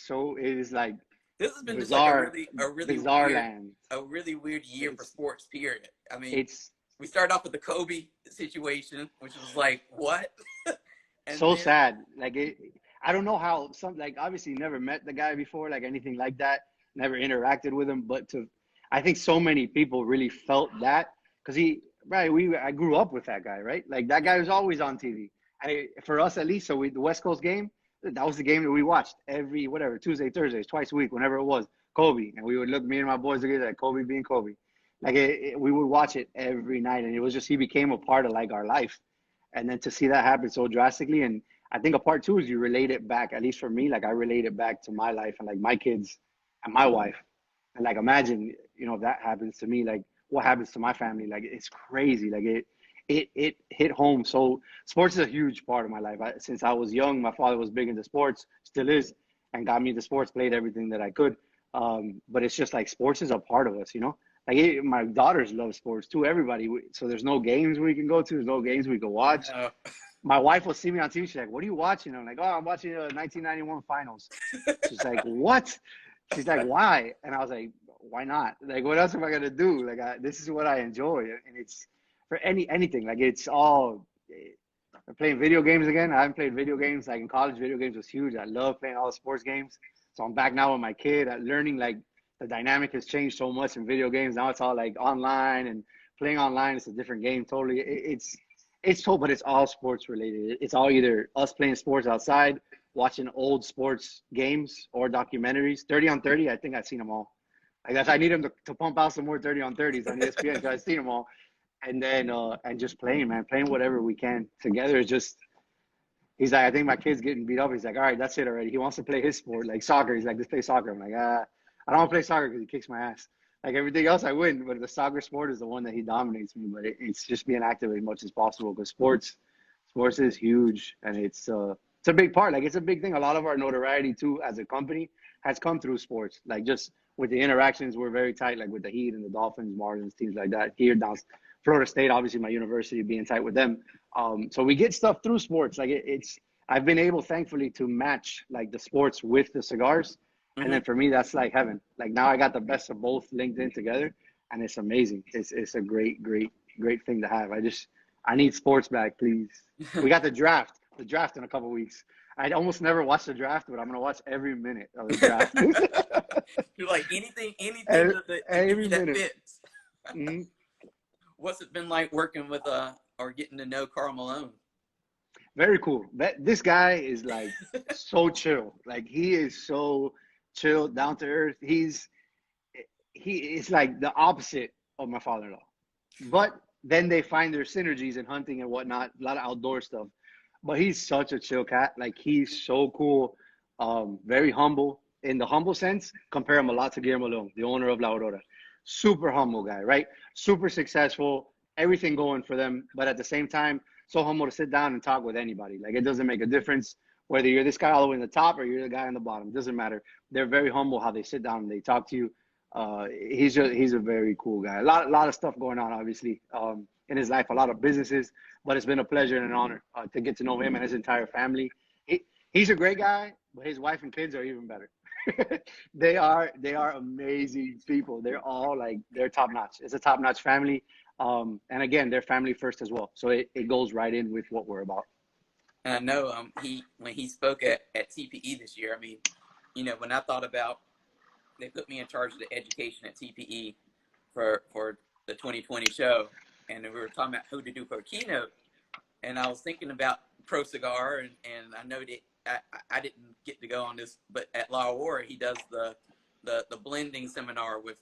Speaker 2: is like
Speaker 1: This has been just like
Speaker 2: bizarre,
Speaker 1: a really
Speaker 2: bizarre
Speaker 1: weird
Speaker 2: land.
Speaker 1: year for
Speaker 2: It's
Speaker 1: sports. Period. I mean,
Speaker 2: it's
Speaker 1: we started off with the Kobe situation, which was like what, and
Speaker 2: so
Speaker 1: then
Speaker 2: sad. Like I don't know how like obviously never met the guy before, like anything like that. Never interacted with him, but I think so many people really felt that because I grew up with that guy, right? Like that
Speaker 1: yeah,
Speaker 2: guy was always on TV. For us at least, so the West Coast game, that was the game that we watched every whatever Tuesday, Thursdays, twice a week, whenever it was Kobe, and we would look me and my boys together like Kobe being Kobe. Like we would watch it every night, and it was just he became a part of like our life, and then to see that happen so drastically, and I think a part two is you relate it back. At least for me, like I relate it back to my life and like my kids and my wife, and like imagine if that happens to me, like what happens to my family? Like it's crazy. Like it hit home. So sports is a huge part of my life. Since I was young, my father was big into sports, still is, and got me into sports. Played everything that I could. But it's just like sports is a part of us. Like my daughters love sports too. Everybody. So there's no games we can go to. There's no games we can watch.
Speaker 1: no,
Speaker 2: My wife will see me on TV. She's like, "What are you watching?" I'm like, "Oh, I'm watching the 1991 finals." She's like, "What?" She's like, "Why?" And I was like, "Why not? Like, what else am I gonna do? Like, this is what I enjoy, and it's for anything. Like, it's all." I'm playing video games again. I haven't played video games. Like in college, video games was huge. I love playing all the sports games. So I'm back now with my kid, learning like the dynamic has changed so much in video games. Now it's all like online and playing online. It's a different game totally. But it's all sports related. It's all either us playing sports outside, watching old sports games or documentaries. 30 on 30, I think I've seen them all. I guess I need him to pump out some more 30 on 30s on ESPN because I've seen them all. And then and just playing, man, playing whatever we can together is just. He's like, I think my kid's getting beat up. He's like, all right, that's it already. He wants to play his sport, like soccer. He's like, let's play soccer. I'm like, I don't want to play soccer because he kicks my ass. Like everything else, I win, but the soccer sport is the one that he dominates me. But it's just being active as much as possible because sports is huge, and it's a big part. Like it's a big thing. A lot of our notoriety too, as a company, has come through sports. Like just with the interactions, we're very tight. Like with the Heat and the Dolphins, Marlins, teams like that. Here down Florida State, obviously my university, being tight with them. So we get stuff through sports. Like it's I've been able, thankfully, to match like the sports with the cigars. And
Speaker 1: hmm
Speaker 2: then for me, that's like heaven. Like now I got the best of both linked in together, and it's amazing. It's a great, great, great thing to have. I need sports back, please. We got the draft in a couple weeks. I almost never watch the draft, but I'm gonna watch every minute of the draft.
Speaker 1: You're like anything
Speaker 2: every,
Speaker 1: to give
Speaker 2: every
Speaker 1: you that
Speaker 2: minute.
Speaker 1: fits.
Speaker 2: Mm-hmm.
Speaker 1: What's it been like working with or getting to know Carl Malone?
Speaker 2: Very cool. This guy is like so chill. Like he is so chill, down to earth. He is like the opposite of my father-in-law. But then they find their synergies in hunting and whatnot, a lot of outdoor stuff. But he's such a chill cat. Like he's so cool, very humble. In the humble sense, compare him a lot to Guillermo Leon, the owner of La Aurora. Super humble guy, right? Super successful, everything going for them. But at the same time, so humble to sit down and talk with anybody. Like it doesn't make a difference Whether you're this guy all the way in the top or you're the guy on the bottom, doesn't matter. They're very humble how they sit down and they talk to you. He's a very cool guy. A lot of stuff going on, obviously, in his life, a lot of businesses, but it's been a pleasure and an honor to get to know him and his entire family. He's a great guy, but his wife and kids are even better. They are amazing people. They're all like, they're top notch. It's a top notch family. And again, they're family first as well. So it goes right in with what we're about.
Speaker 1: And I know when he spoke at TPE this year, I mean, when I thought about, they put me in charge of the education at TPE for the 2020 show, and we were talking about who to do for a keynote, and I was thinking about Pro Cigar, and I know that I didn't get to go on this, but at La Aurora, he does the blending seminar with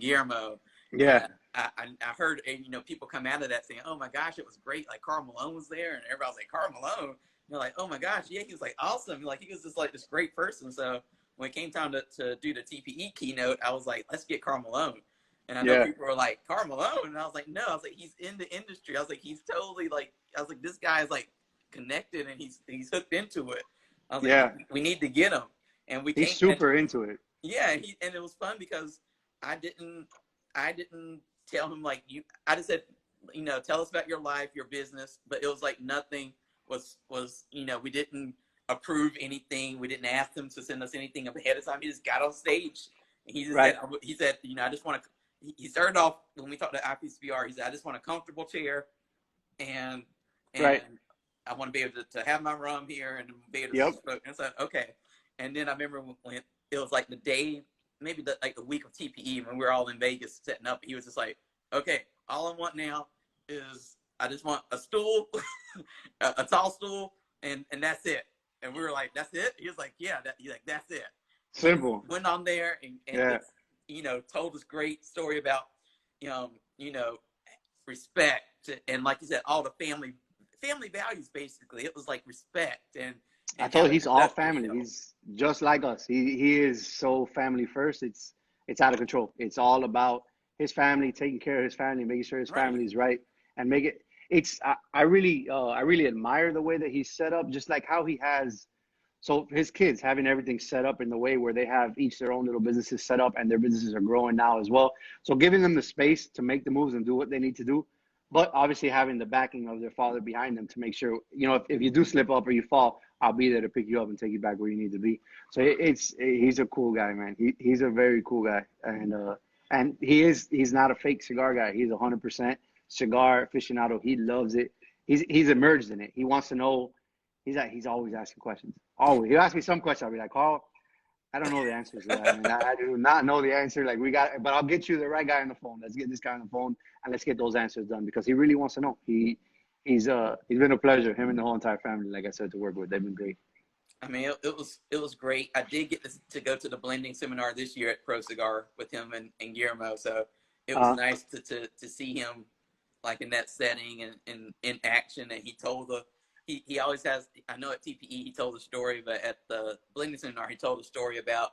Speaker 1: Guillermo.
Speaker 2: Yeah.
Speaker 1: And I heard, people come out of that saying, "Oh my gosh, it was great!" Like Carl Malone was there, and everybody was like, "Carl Malone." And they're like, "Oh my gosh, yeah, he was like awesome. Like he was just like this great person." So when it came time to do the TPE keynote, I was like, "Let's get Carl Malone." And I know people were like, "Carl Malone," and I was like, "No." I was like, "He's in the industry." I was like, "He's totally like." I was like, "This guy is like connected, and he's hooked into it." I was like, "We need to get him." And
Speaker 2: he's super into it.
Speaker 1: Yeah, and it was fun because I didn't tell him like I just said, tell us about your life, your business, but it was like nothing was we didn't approve anything. We didn't ask him to send us anything ahead of time. He just got on stage and he just said, I just want to, he started off when we talked to IPCPR, he said, I just want a comfortable chair and I want to be able to have my rum here and be able to smoke. And I said, okay. And then I remember when it was like the day, maybe the week of TPE when we were all in Vegas setting up, he was just like, okay, all I want now is I just want a stool, a tall stool, and that's it. And we were like, that's it? He was like, yeah, he's like, that's it.
Speaker 2: Simple.
Speaker 1: He went on there and told this great story about, respect. And like you said, all the family values, basically. It was like respect and
Speaker 2: I told you, he's all family. He's just like us. He is so family first. It's out of control. It's all about his family, taking care of his family, making sure his family is right, and make it. I really admire the way that he's set up, just like how he has. So his kids having everything set up in the way where they have each their own little businesses set up, and their businesses are growing now as well. So giving them the space to make the moves and do what they need to do, but obviously having the backing of their father behind them to make sure, if you do slip up or you fall, I'll be there to pick you up and take you back where you need to be. So he's a cool guy, man. He's a very cool guy, and he's not a fake cigar guy. He's 100% cigar aficionado. He loves it. He's immersed in it. He wants to know. He's always asking questions. Always. He'll ask me some question. I'll be like, Carl, I don't know the answers to that. Man. I do not know the answer. Like but I'll get you the right guy on the phone. Let's get this guy on the phone and let's get those answers done because he really wants to know. He's been a pleasure. Him and the whole entire family, like I said, to work with. They've been great.
Speaker 1: I mean, it was great. I did get to go to the blending seminar this year at Pro Cigar with him and Guillermo. So it was nice to see him like in that setting and in action. And he told he always has, I know at TPE he told the story, but at the blending seminar he told the story about,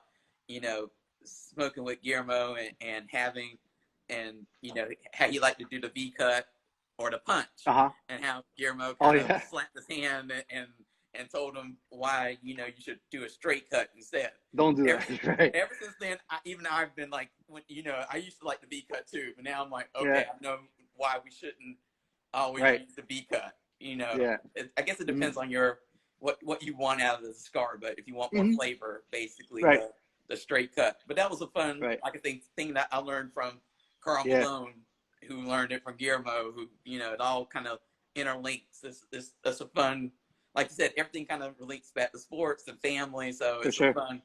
Speaker 1: smoking with Guillermo and having, and, how he liked to do the V cut or the punch, and how Guillermo kind of slapped his hand and told him why, you should do a straight cut instead.
Speaker 2: Don't do that. Right.
Speaker 1: Ever since then, I've been like, I used to like the V cut too, but now I'm like, okay, I know why we shouldn't always use the V cut. I guess it depends on what you want out of the cigar, but if you want more flavor, basically the straight cut. But that was a fun, like I think, thing that I learned from Carl Malone, who learned it from Guillermo, who it all kind of interlinks. That's a fun, like you said, everything kind of relates back to sports and family. So it's a fun,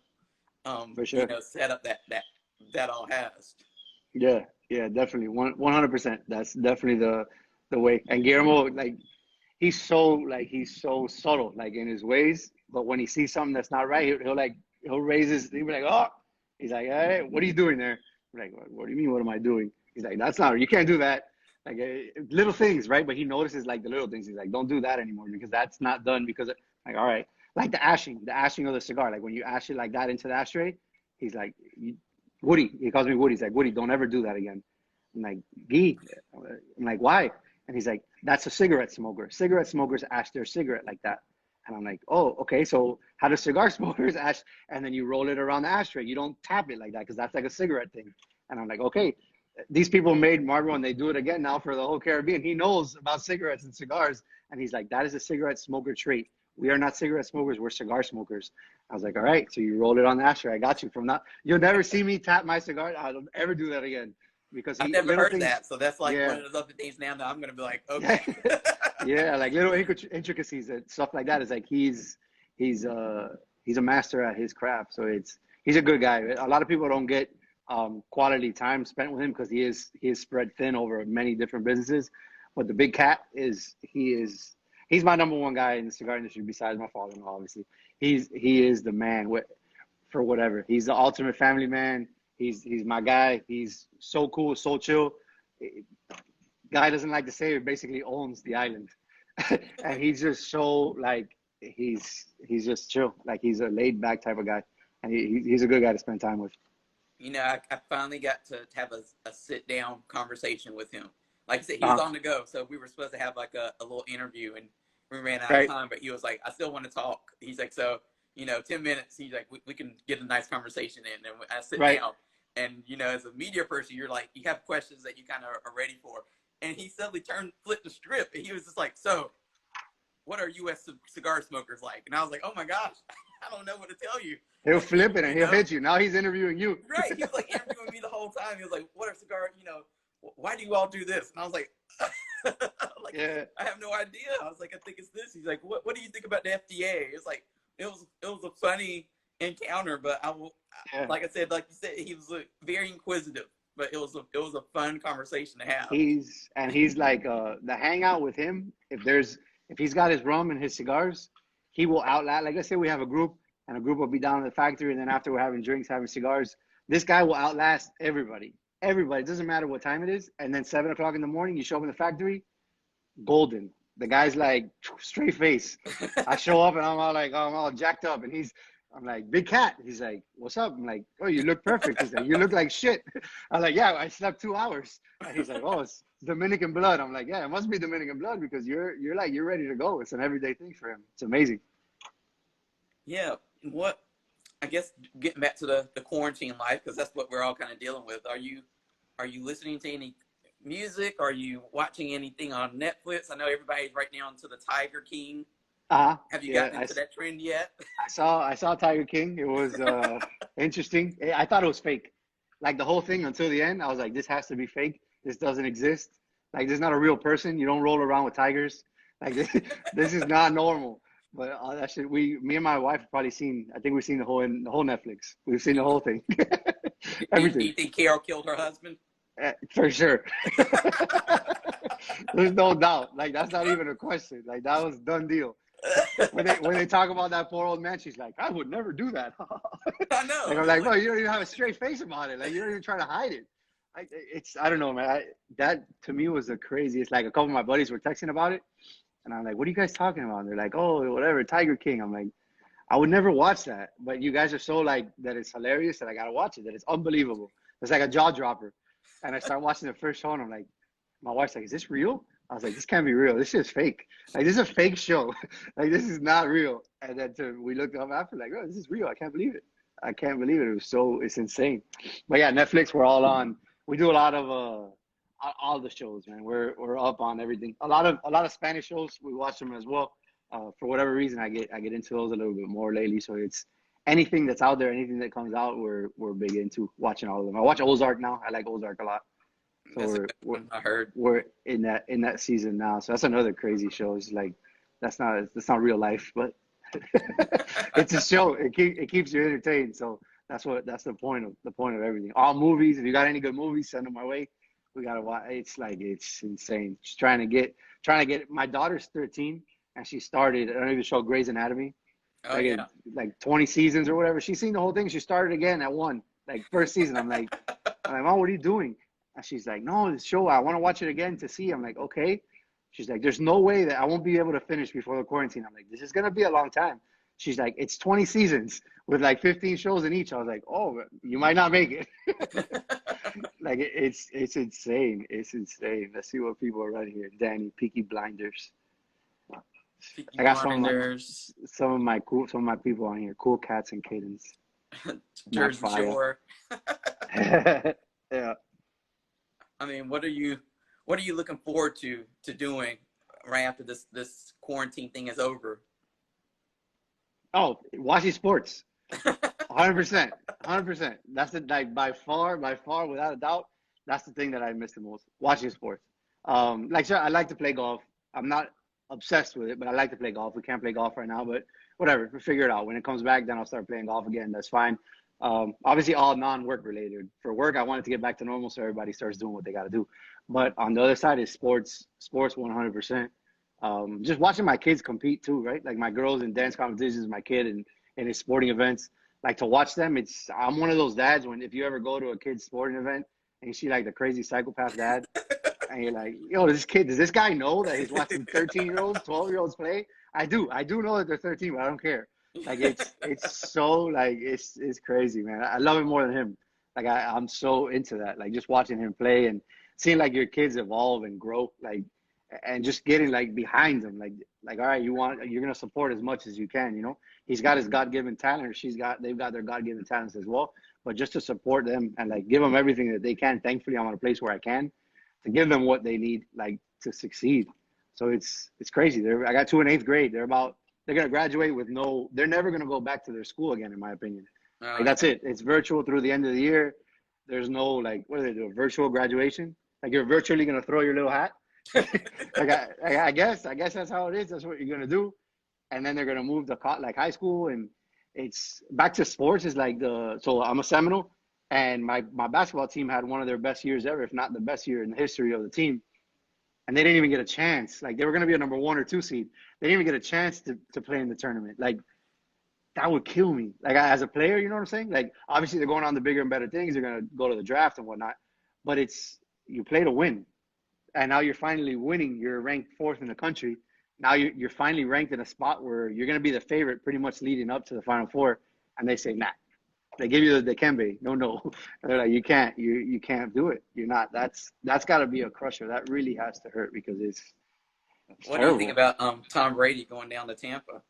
Speaker 1: setup that all has.
Speaker 2: Yeah, definitely, 100%. That's definitely the way. And Guillermo, like. He's so subtle, like in his ways. But when he sees something that's not right, he'll raise he'll be like, oh, he's like, hey, what are you doing there? I'm like, what do you mean? What am I doing? He's like, that's not, you can't do that. Like little things, right? But he notices like the little things. He's like, don't do that anymore because that's not done because like, all right. Like the ashing of the cigar. Like when you ash it like that into the ashtray, he's like, Woody, he calls me Woody. He's like, Woody, don't ever do that again. I'm like, Gee. I'm like, why? And he's like, that's a cigarette smoker. Cigarette smokers ash their cigarette like that. And I'm like, oh, okay. So how do cigar smokers ash? And then you roll it around the ashtray. You don't tap it like that because that's like a cigarette thing. And I'm like, okay, these people made Marlboro and they do it again now for the whole Caribbean. He knows about cigarettes and cigars. And he's like, that is a cigarette smoker trait. We are not cigarette smokers. We're cigar smokers. I was like, all right. So you roll it on the ashtray. I got you from that. You'll never see me tap my cigar. I don't ever do that again because
Speaker 1: I've
Speaker 2: he
Speaker 1: never
Speaker 2: little
Speaker 1: heard
Speaker 2: things.
Speaker 1: that. So that's like
Speaker 2: Yeah.
Speaker 1: one of those other things now that I'm going to be like, okay.
Speaker 2: Yeah, like little intricacies and stuff like that. Is like he's a master at his craft. So he's a good guy. A lot of people don't get quality time spent with him because he is spread thin over many different businesses. But the big cat he's my number one guy in the cigar industry besides my father-in-law. Obviously, he is the man for whatever. He's the ultimate family man. He's my guy. He's so cool, so chill. Guy doesn't like to say it, basically owns the island. And he's just so like he's just chill. Like he's a laid back type of guy. And he's a good guy to spend time with.
Speaker 1: You know, I finally got to have a sit down conversation with him. Like I said, he was on the go, so we were supposed to have like a little interview, and we ran out of time. But he was like, "I still want to talk." He's like, "So 10 minutes." He's like, "We can get a nice conversation in." And I sit down, and as a media person, you're like, you have questions that you kind of are ready for. And he suddenly flipped the script, and he was just like, "So, what are U.S. cigar smokers like?" And I was like, "Oh my gosh, I don't know what to tell you."
Speaker 2: He'll flip it and he'll hit you. Now he's interviewing you.
Speaker 1: Right. He was like interviewing me the whole time. He was like, "What are cigar? Why do you all do this?" And I was like, I have no idea. I was like, "I think it's this." He's like, "What do you think about the FDA?" It's like it was a funny encounter, but like I said, like you said, he was very inquisitive. But it was a fun conversation to have.
Speaker 2: He's like the hangout with him. If he's got his rum and his cigars, he will outlast. Like I said, we have a group, and a group will be down at the factory, and then after we're having drinks, having cigars, this guy will outlast everybody. Everybody. It doesn't matter what time it is. And then 7:00 in the morning, you show up in the factory, golden. The guy's like straight face. I show up and I'm all jacked up, and I'm like, "Big cat." He's like, "What's up?" I'm like, "Oh, you look perfect." He's like, "You look like shit." I'm like, "Yeah, I slept 2 hours." And he's like, "Oh, it's Dominican blood." I'm like, "Yeah, it must be Dominican blood because you're ready to go." It's an everyday thing for him. It's amazing.
Speaker 1: Yeah. What? I guess getting back to the quarantine life, because that's what we're all kind of dealing with. Are you listening to any music? Are you watching anything on Netflix? I know everybody's right now into the Tiger King. Have you gotten into that trend yet?
Speaker 2: I saw Tiger King. It was interesting. I thought it was fake. Like the whole thing until the end, I was like, this has to be fake. This doesn't exist. Like, this is not a real person. You don't roll around with tigers. Like, this is not normal. But me and my wife have probably seen. I think we've seen the whole Netflix. We've seen the whole thing. Everything.
Speaker 1: Do you think Carol killed her husband?
Speaker 2: For sure. There's no doubt. Like, that's not even a question. Like, that was a done deal. When they talk about that poor old man, she's like, "I would never do that."
Speaker 1: I know.
Speaker 2: Like, I'm like, "Bro, you don't even have a straight face about it. Like, you don't even try to hide it." I don't know, man. That to me was the craziest. Like, a couple of my buddies were texting about it, and I'm like, "What are you guys talking about?" And they're like, "Oh, whatever, Tiger King." I'm like, I would never watch that, but you guys are so like that it's hilarious that I gotta watch it. That it's unbelievable. It's like a jaw dropper. And I start watching the first show, and I'm like, my wife's like, "Is this real?" I was like, "This can't be real. This shit's fake. Like, this is a fake show. Like, this is not real." And then we looked up after, like, "Oh, this is real. I can't believe it. I can't believe it. It's insane." But yeah, Netflix, we're all on. We do a lot of all the shows, man. We're up on everything. A lot of Spanish shows. We watch them as well. For whatever reason, I get into those a little bit more lately. So it's anything that's out there, anything that comes out, we're big into watching all of them. I watch Ozark now. I like Ozark a lot. So we're in that season now. So that's another crazy show. It's like that's not real life, but it's a show. It keeps you entertained. So that's the point of everything. All movies. If you got any good movies, send them my way. We gotta watch. It's insane. Just trying to get. My daughter's 13, and she started. I don't know the show Grey's Anatomy.
Speaker 1: Oh, yeah.
Speaker 2: Like 20 seasons or whatever. She's seen the whole thing. She started again at one. Like, first season. I'm like, "Mom, what are you doing?" And she's like, "No, this show, I want to watch it again to see." I'm like, "Okay." She's like, "There's no way that I won't be able to finish before the quarantine." I'm like, "This is going to be a long time." She's like, "It's 20 seasons with like 15 shows in each." I was like, "Oh, you might not make it." Like, it's insane. It's insane. Let's see what people are writing here. Danny, Peaky Blinders.
Speaker 1: Peaky
Speaker 2: I got
Speaker 1: Blinders,
Speaker 2: some of my people on here, cool cats and kittens. Mad
Speaker 1: Jersey
Speaker 2: fire.
Speaker 1: Shore.
Speaker 2: Yeah.
Speaker 1: I mean, what are you looking forward to doing right after this quarantine thing is over?
Speaker 2: Oh, watching sports. 100%. 100%. That's the like by far, without a doubt, that's the thing that I miss the most. Watching sports. Like sure, I like to play golf. I'm not obsessed with it, but I like to play golf. We can't play golf right now, but whatever. We'll figure it out. When it comes back, then I'll start playing golf again. That's fine. Obviously, all non-work related. For work, I wanted to get back to normal, so everybody starts doing what they got to do. But on the other side is sports. Sports 100%. Just watching my kids compete too, right? Like my girls in dance competitions, my kid in his sporting events. Like to watch them, I'm one of those dads when if you ever go to a kid's sporting event and you see like the crazy psychopath dad, and you're like, yo, does this guy know that he's watching 13-year-olds, 12-year-olds play? I do know that they're 13, but I don't care. Like it's so like it's crazy, man. I love it more than him. Like I'm so into that. Like just watching him play and seeing like your kids evolve and grow, like and just getting like behind them, like all right, you're gonna support as much as you can, you know. He's got his God-given talent, or they've got their God-given talents as well. But just to support them and like give them everything that they can. Thankfully, I'm in a place where I can to give them what they need, like to succeed. So it's crazy. I got two in eighth grade. They're gonna graduate with no. They're never gonna go back to their school again, in my opinion. Like
Speaker 1: Oh,
Speaker 2: that's it. It's virtual through the end of the year. There's no like what do they do? A virtual graduation? Like you're virtually gonna throw your little hat. Like I guess that's how it is. That's what you're gonna do, and then they're gonna move to like high school, and it's back to sports. Is like so I'm a Seminole, and my basketball team had one of their best years ever, if not the best year in the history of the team, and they didn't even get a chance. Like they were gonna be a number 1 or 2 seed. They didn't even get a chance to play in the tournament. Like that would kill me. Like as a player, you know what I'm saying? Like obviously they're going on to bigger and better things. They're gonna go to the draft and whatnot, but you play to win. And now you're finally winning. You're ranked 4th in the country. Now you're finally ranked in a spot where you're going to be the favorite pretty much leading up to the Final Four. And they say, nah. They give you the dikembe. No. And they're like, you can't do it. You're not. That's got to be a crusher. That really has to hurt because it's
Speaker 1: what do you think
Speaker 2: terrible.
Speaker 1: about Tom Brady going down to Tampa?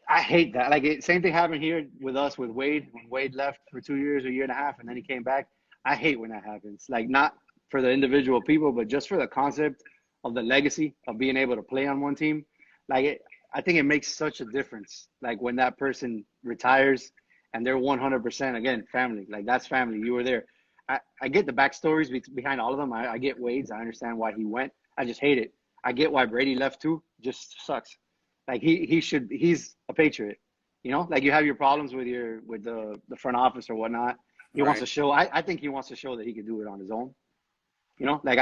Speaker 2: I hate that. Like same thing happened here with us with Wade when Wade left for 2 years, a year and a half, and then he came back. I hate when that happens. Like not for the individual people, but just for the concept of the legacy of being able to play on one team. I think it makes such a difference. Like when that person retires and they're 100% again family. Like that's family. You were there. I get the backstories behind all of them. I get Wade's. I understand why he went. I just hate it. I get why Brady left too. Just sucks. Like he's a patriot. You know, like you have your problems with the front office or whatnot. He wants
Speaker 1: Right.
Speaker 2: to show. I think he wants to show that he can do it on his own. You know, like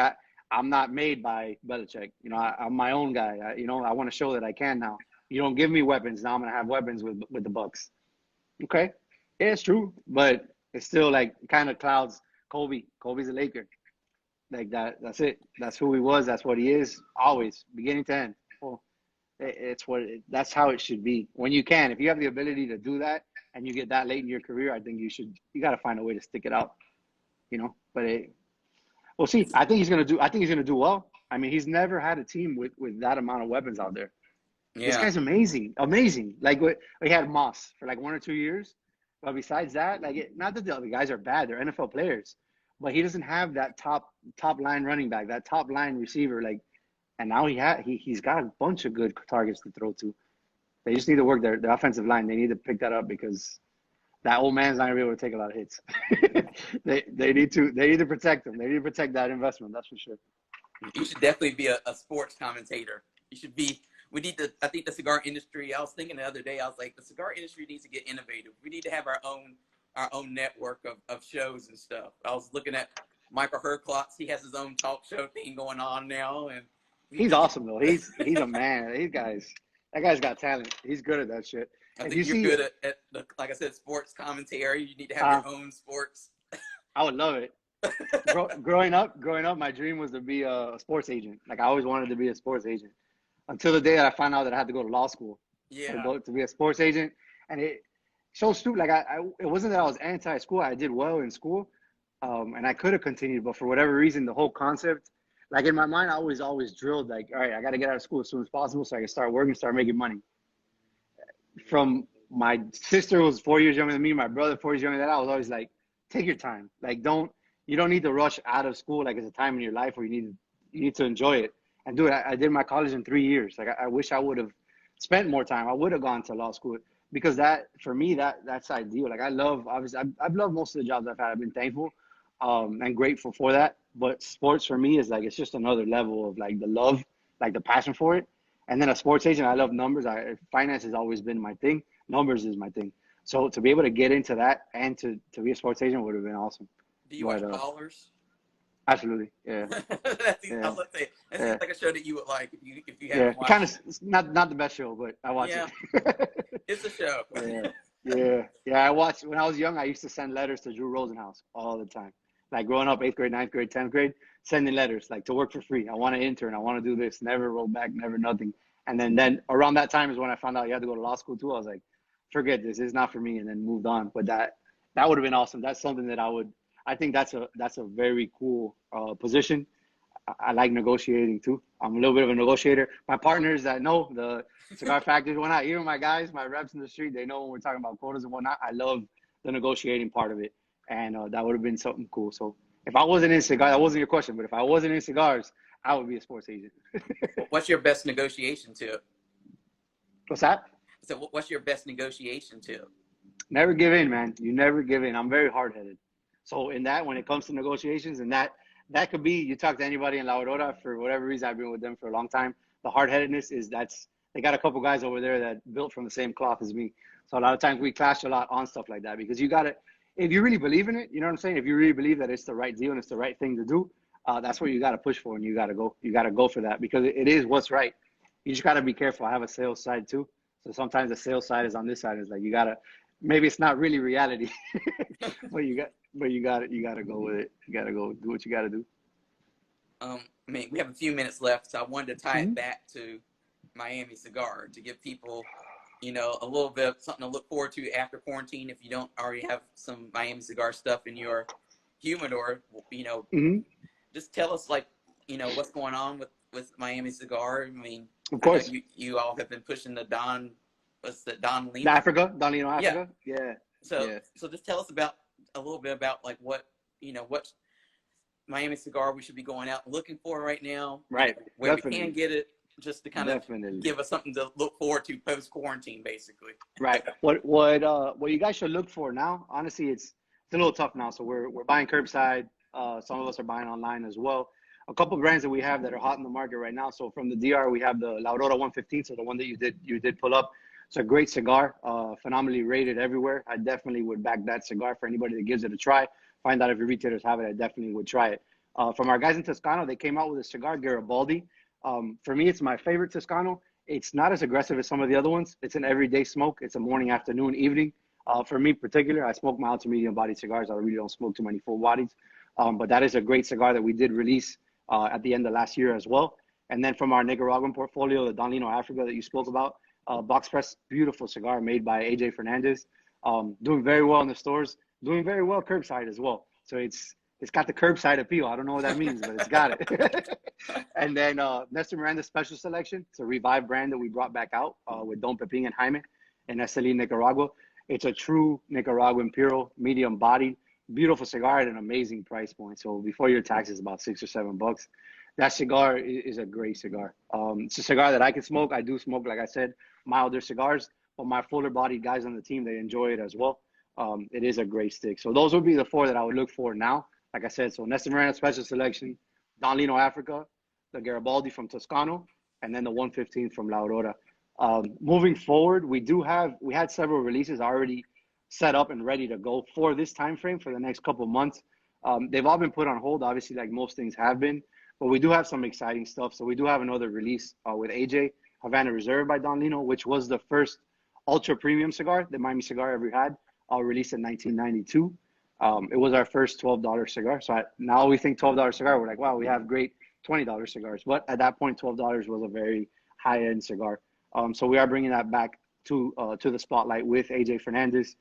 Speaker 2: I'm not made by Belichick. You know, I'm my own guy. I want to show that I can now. You don't give me weapons. Now I'm gonna have weapons with the Bucks. Okay, yeah, it's true, but it's still like kind of clouds Kobe. Kobe's a Laker. Like that. That's it. That's who he was. That's what he is. Always, beginning to end. Well, that's how it should be. When you can, if you have the ability to do that, and you get that late in your career, I think you got to find a way to stick it out. You know, but we'll see. I think he's gonna do. I think he's gonna do well. I mean, he's never had a team with that amount of weapons out there. This
Speaker 1: Yeah.
Speaker 2: guy's amazing, amazing. Like we had Moss for like 1 or 2 years, but besides that, like not that the other guys are bad. They're NFL players, but he doesn't have that top line running back, that top line receiver. Like, and now he's got a bunch of good targets to throw to. They just need to work their offensive line. They need to pick that up because that old man's not gonna be able to take a lot of hits. They need to protect him. They need to protect that investment. That's for sure.
Speaker 1: You should definitely be a sports commentator. You should be. We need to. I think the cigar industry. I was thinking the other day. I was like, the cigar industry needs to get innovative. We need to have our own network of shows and stuff. I was looking at Michael Herklotz. He has his own talk show thing going on now, and we
Speaker 2: He's
Speaker 1: need.
Speaker 2: awesome though. He's a man. That guy's got talent. He's good at that shit.
Speaker 1: I
Speaker 2: If
Speaker 1: think
Speaker 2: you
Speaker 1: you're
Speaker 2: see,
Speaker 1: good at the, like I said, sports commentary. You need to have
Speaker 2: uh,
Speaker 1: your own sports.
Speaker 2: I would love it. Growing up, my dream was to be a sports agent. Like I always wanted to be a sports agent until the day that I found out that I had to go to law school
Speaker 1: Yeah.
Speaker 2: to be a sports agent, and it so stupid. Like it wasn't that I was anti-school. I did well in school, and I could have continued, but for whatever reason, the whole concept. like in my mind, I always drilled like, all right, I got to get out of school as soon as possible so I can start working, start making money. From my sister was 4 years younger than me, my brother 4 years younger than I was always like, take your time. Like you don't need to rush out of school. Like it's a time in your life where you need to enjoy it and do it. I did my college in 3 years. Like I wish I would have spent more time. I would have gone to law school because that for me that's ideal. Like I love obviously I've loved most of the jobs I've had. I've been thankful and grateful for that. But sports for me is like it's just another level of like the love, like the passion for it. And then a sports agent, I love numbers. Finance has always been my thing. Numbers is my thing. So to be able to get into that and to be a sports agent would have been awesome.
Speaker 1: Do you
Speaker 2: But
Speaker 1: watch Ballers?
Speaker 2: absolutely, yeah,
Speaker 1: I
Speaker 2: yeah,
Speaker 1: was say that seems
Speaker 2: yeah,
Speaker 1: like a show that you would like if you
Speaker 2: yeah.
Speaker 1: haven't
Speaker 2: Kind of
Speaker 1: watched it.
Speaker 2: not the best show, but I watch
Speaker 1: Yeah,
Speaker 2: it.
Speaker 1: it's a show.
Speaker 2: Yeah, yeah. I watched when I was young. I used to send letters to Drew Rosenhaus all the time. Like growing up, 8th grade, 9th grade, 10th grade, sending letters like to work for free. I want to intern. I want to do this. Never wrote back. Never nothing. And then around that time is when I found out you had to go to law school too. I was like, forget this. It's not for me. And then moved on. But that would have been awesome. That's something that I would. I think that's a very cool position. I like negotiating too. I'm a little bit of a negotiator. My partners that know the cigar factories, whatnot, even my guys, my reps in the street, they know when we're talking about quotas and whatnot. I love the negotiating part of it, and that would have been something cool. So if I wasn't in cigars, that wasn't your question, but if I wasn't in cigars, I would be a sports agent.
Speaker 1: What's your best negotiation tip?
Speaker 2: What's that?
Speaker 1: So what's your best negotiation tip?
Speaker 2: Never give in, man. You never give in. I'm very hard headed. So in that, when it comes to negotiations, and that could be you talk to anybody in La Aurora for whatever reason. I've been with them for a long time. The hard headedness is they got a couple guys over there that built from the same cloth as me. So a lot of times we clash a lot on stuff like that because you got to, if you really believe in it, you know what I'm saying? If you really believe that it's the right deal and it's the right thing to do, that's what you got to push for and you got to go. You got to go for that because it is what's right. You just got to be careful. I have a sales side too. So sometimes the sales side is on this side. It's like you got to, maybe it's not really reality, but you got to go with it. You got to go do what you got to do.
Speaker 1: I mean, we have a few minutes left, so I wanted to tie
Speaker 2: Mm-hmm.
Speaker 1: it back to Miami Cigar to give people, a little bit of something to look forward to after quarantine. If you don't already have some Miami Cigar stuff in your humidor,
Speaker 2: Mm-hmm.
Speaker 1: just tell us what's going on with Miami Cigar. I mean,
Speaker 2: Of
Speaker 1: I know
Speaker 2: course.
Speaker 1: you all have been pushing the Don
Speaker 2: The
Speaker 1: Lima?
Speaker 2: Africa, Don Lino
Speaker 1: Yeah.
Speaker 2: Africa. Yeah.
Speaker 1: So
Speaker 2: Yeah.
Speaker 1: so just tell us a little bit about like what Miami Cigar we should be going out and looking for right now,
Speaker 2: Right.
Speaker 1: where we
Speaker 2: Definitely.
Speaker 1: can get it, just to kind of
Speaker 2: Definitely.
Speaker 1: give us something to look forward to post quarantine, basically.
Speaker 2: Right. What you guys should look for now? Honestly, it's a little tough now. So we're buying curbside. Some of us are buying online as well. A couple of brands that we have that are hot in the market right now. So from the DR, we have the La Aurora 115. So the one that you did pull up. It's a great cigar, phenomenally rated everywhere. I definitely would back that cigar for anybody that gives it a try. Find out if your retailers have it. I definitely would try it. From our guys in Toscano, they came out with a cigar, Garibaldi. For me, it's my favorite Toscano. It's not as aggressive as some of the other ones. It's an everyday smoke. It's a morning, afternoon, evening. For me, particular, I smoke mild to medium body cigars. I really don't smoke too many full bodies. But that is a great cigar that we did release at the end of last year as well. And then from our Nicaraguan portfolio, the Don Lino Africa that you spoke about, box press, beautiful cigar made by AJ Fernandez. Doing very well in the stores, doing very well curbside as well. So it's got the curbside appeal. I don't know what that means, but it's got it. And then Nestor Miranda Special Selection. It's a revived brand that we brought back out with Don Pepin and Jaime in Esteli, Nicaragua. It's a true Nicaraguan Puro, medium bodied, beautiful cigar at an amazing price point. So before your taxes, about $6 or $7. That cigar is a great cigar. It's a cigar that I can smoke. I do smoke, like I said, milder cigars, but my fuller bodied guys on the team, they enjoy it as well. It is a great stick. So those would be the four that I would look for now. Like I said, so Nestor Miranda Special Selection, Don Lino Africa, the Garibaldi from Toscano, and then the 115 from La Aurora. Moving forward, we had several releases already set up and ready to go for this time frame for the next couple of months. They've all been put on hold, obviously, like most things have been, but we do have some exciting stuff. So we do have another release with AJ, Havana Reserve by Don Lino, which was the first ultra premium cigar that Miami Cigar ever had, released in 1992. It was our first $12 cigar. So now we think $12 cigar, we're like, wow, we have great $20 cigars. But at that point, $12 was a very high-end cigar. So we are bringing that back to the spotlight with AJ Fernandez.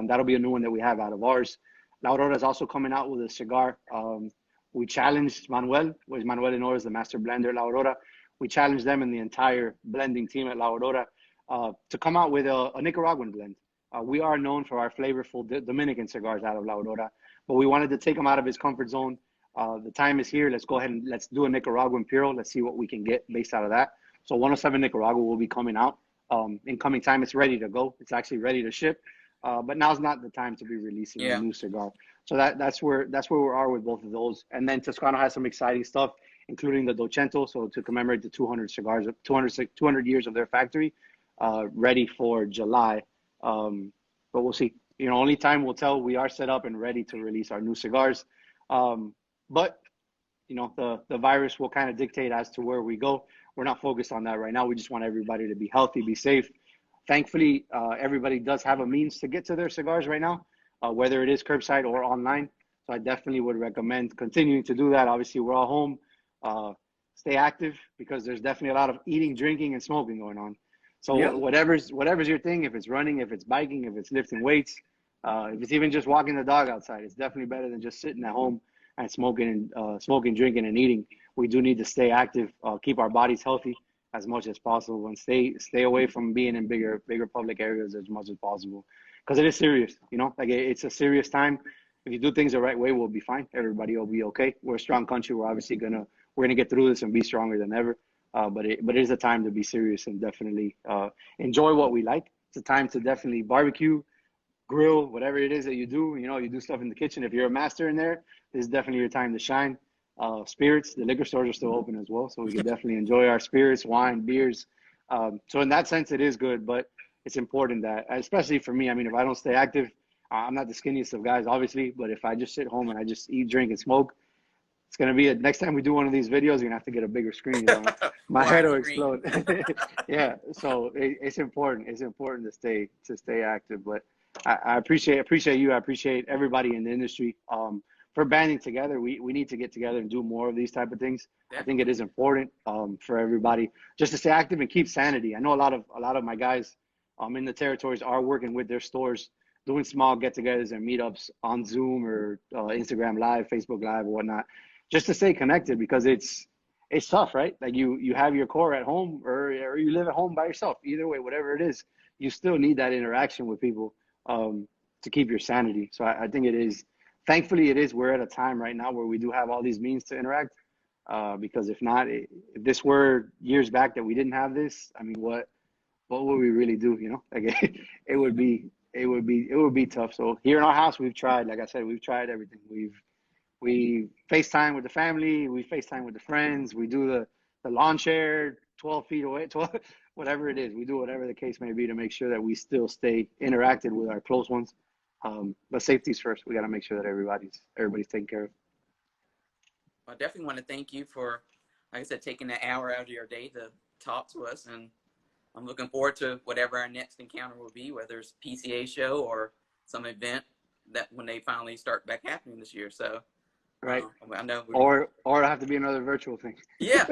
Speaker 2: That'll be a new one that we have out of ours. La Aurora is also coming out with a cigar We challenged Manuel, was Manuel Honor is the master blender at La Aurora. We challenged them and the entire blending team at La Aurora to come out with a Nicaraguan blend. We are known for our flavorful Dominican cigars out of La Aurora, but we wanted to take him out of his comfort zone. The time is here. Let's go ahead and let's do a Nicaraguan Puro. Let's see what we can get based out of that. So 107 Nicaragua will be coming out. In coming time, it's ready to go. It's actually ready to ship. But now's not the time to be releasing a new cigar. So that's where we are with both of those. And then Toscano has some exciting stuff, including the Docento. So to commemorate the 200 cigars, 200 years of their factory, ready for July. But we'll see. Only time will tell. We are set up and ready to release our new cigars. But the virus will kind of dictate as to where we go. We're not focused on that right now. We just want everybody to be healthy, be safe. Thankfully, everybody does have a means to get to their cigars right now, whether it is curbside or online. So I definitely would recommend continuing to do that. Obviously, we're all home. Stay active because there's definitely a lot of eating, drinking, and smoking going on. So whatever's your thing, if it's running, if it's biking, if it's lifting weights, if it's even just walking the dog outside, it's definitely better than just sitting at home and smoking, drinking, and eating. We do need to stay active, keep our bodies healthy as much as possible, and stay away from being in bigger public areas as much as possible, because it is serious. It's a serious time. If you do things the right way, we'll be fine. Everybody will be okay. We're a strong country. We're obviously gonna get through this and be stronger than ever. But it is a time to be serious and definitely enjoy what we like. It's a time to definitely barbecue, grill, whatever it is that you do. You do stuff in the kitchen. If you're a master in there, this is definitely your time to shine. Spirits, the liquor stores are still open as well, so we can definitely enjoy our spirits, wine, beers. So in that sense, it is good, but it's important that, especially for me, I mean, if I don't stay active, I'm not the skinniest of guys, obviously, but if I just sit home and I just eat, drink, and smoke, it's going to be next time we do one of these videos, you're going to have to get a bigger screen. My head will explode. Yeah, so it's important. It's important to stay active, but I appreciate you. I appreciate everybody in the industry. For banding together, we need to get together and do more of these type of things. I think it is important for everybody just to stay active and keep sanity. I know a lot of my guys in the territories are working with their stores, doing small get-togethers and meetups on Zoom or Instagram Live, Facebook Live, or whatnot, just to stay connected, because it's tough, right? Like you have your core at home, or you live at home by yourself. Either way, whatever it is, you still need that interaction with people to keep your sanity. So I think it is. Thankfully, it is. We're at a time right now where we do have all these means to interact. Because if not, if this were years back that we didn't have this, I mean, what would we really do? Like it would be tough. So here in our house, we've tried. Like I said, we've tried everything. We FaceTime with the family. We FaceTime with the friends. We do the lawn chair 12 feet away, 12, whatever it is. We do whatever the case may be to make sure that we still stay interacted with our close ones. But safety's first. We got to make sure that everybody's taken care of.
Speaker 1: I definitely want to thank you for, like I said, taking an hour out of your day to talk to us. And I'm looking forward to whatever our next encounter will be, whether it's PCA show or some event that when they finally start back happening this year. So,
Speaker 2: right.
Speaker 1: I know.
Speaker 2: Or it'll have to be another virtual thing.
Speaker 1: Yeah.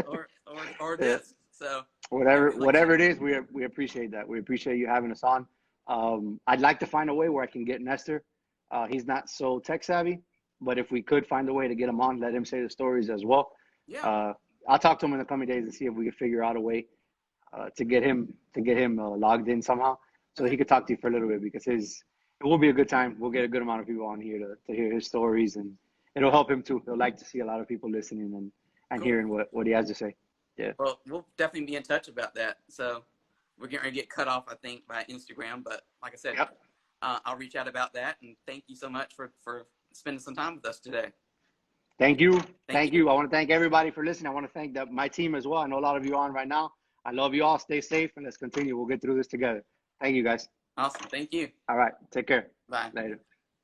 Speaker 1: Or this. So
Speaker 2: whatever it is, we appreciate that. We appreciate you having us on. I'd like to find a way where I can get Nestor. He's not so tech savvy, but if we could find a way to get him on, let him say the stories as well.
Speaker 1: Yeah.
Speaker 2: I'll talk to him in the coming days and see if we can figure out a way to get him logged in somehow, so that he could talk to you for a little bit, because it will be a good time. We'll get a good amount of people on here to hear his stories, and it'll help him too. He'll like to see a lot of people listening and hearing what he has to say. Yeah.
Speaker 1: Well, we'll definitely be in touch about that. So we're getting ready to get cut off, I think, by Instagram. But like I said, I'll reach out about that. And thank you so much for spending some time with us today.
Speaker 2: Thank you. Thank you. I want to thank everybody for listening. I want to thank my team as well. I know a lot of you are on right now. I love you all. Stay safe, and let's continue. We'll get through this together. Thank you, guys.
Speaker 1: Awesome. Thank you.
Speaker 2: All right. Take care.
Speaker 1: Bye.
Speaker 2: Later.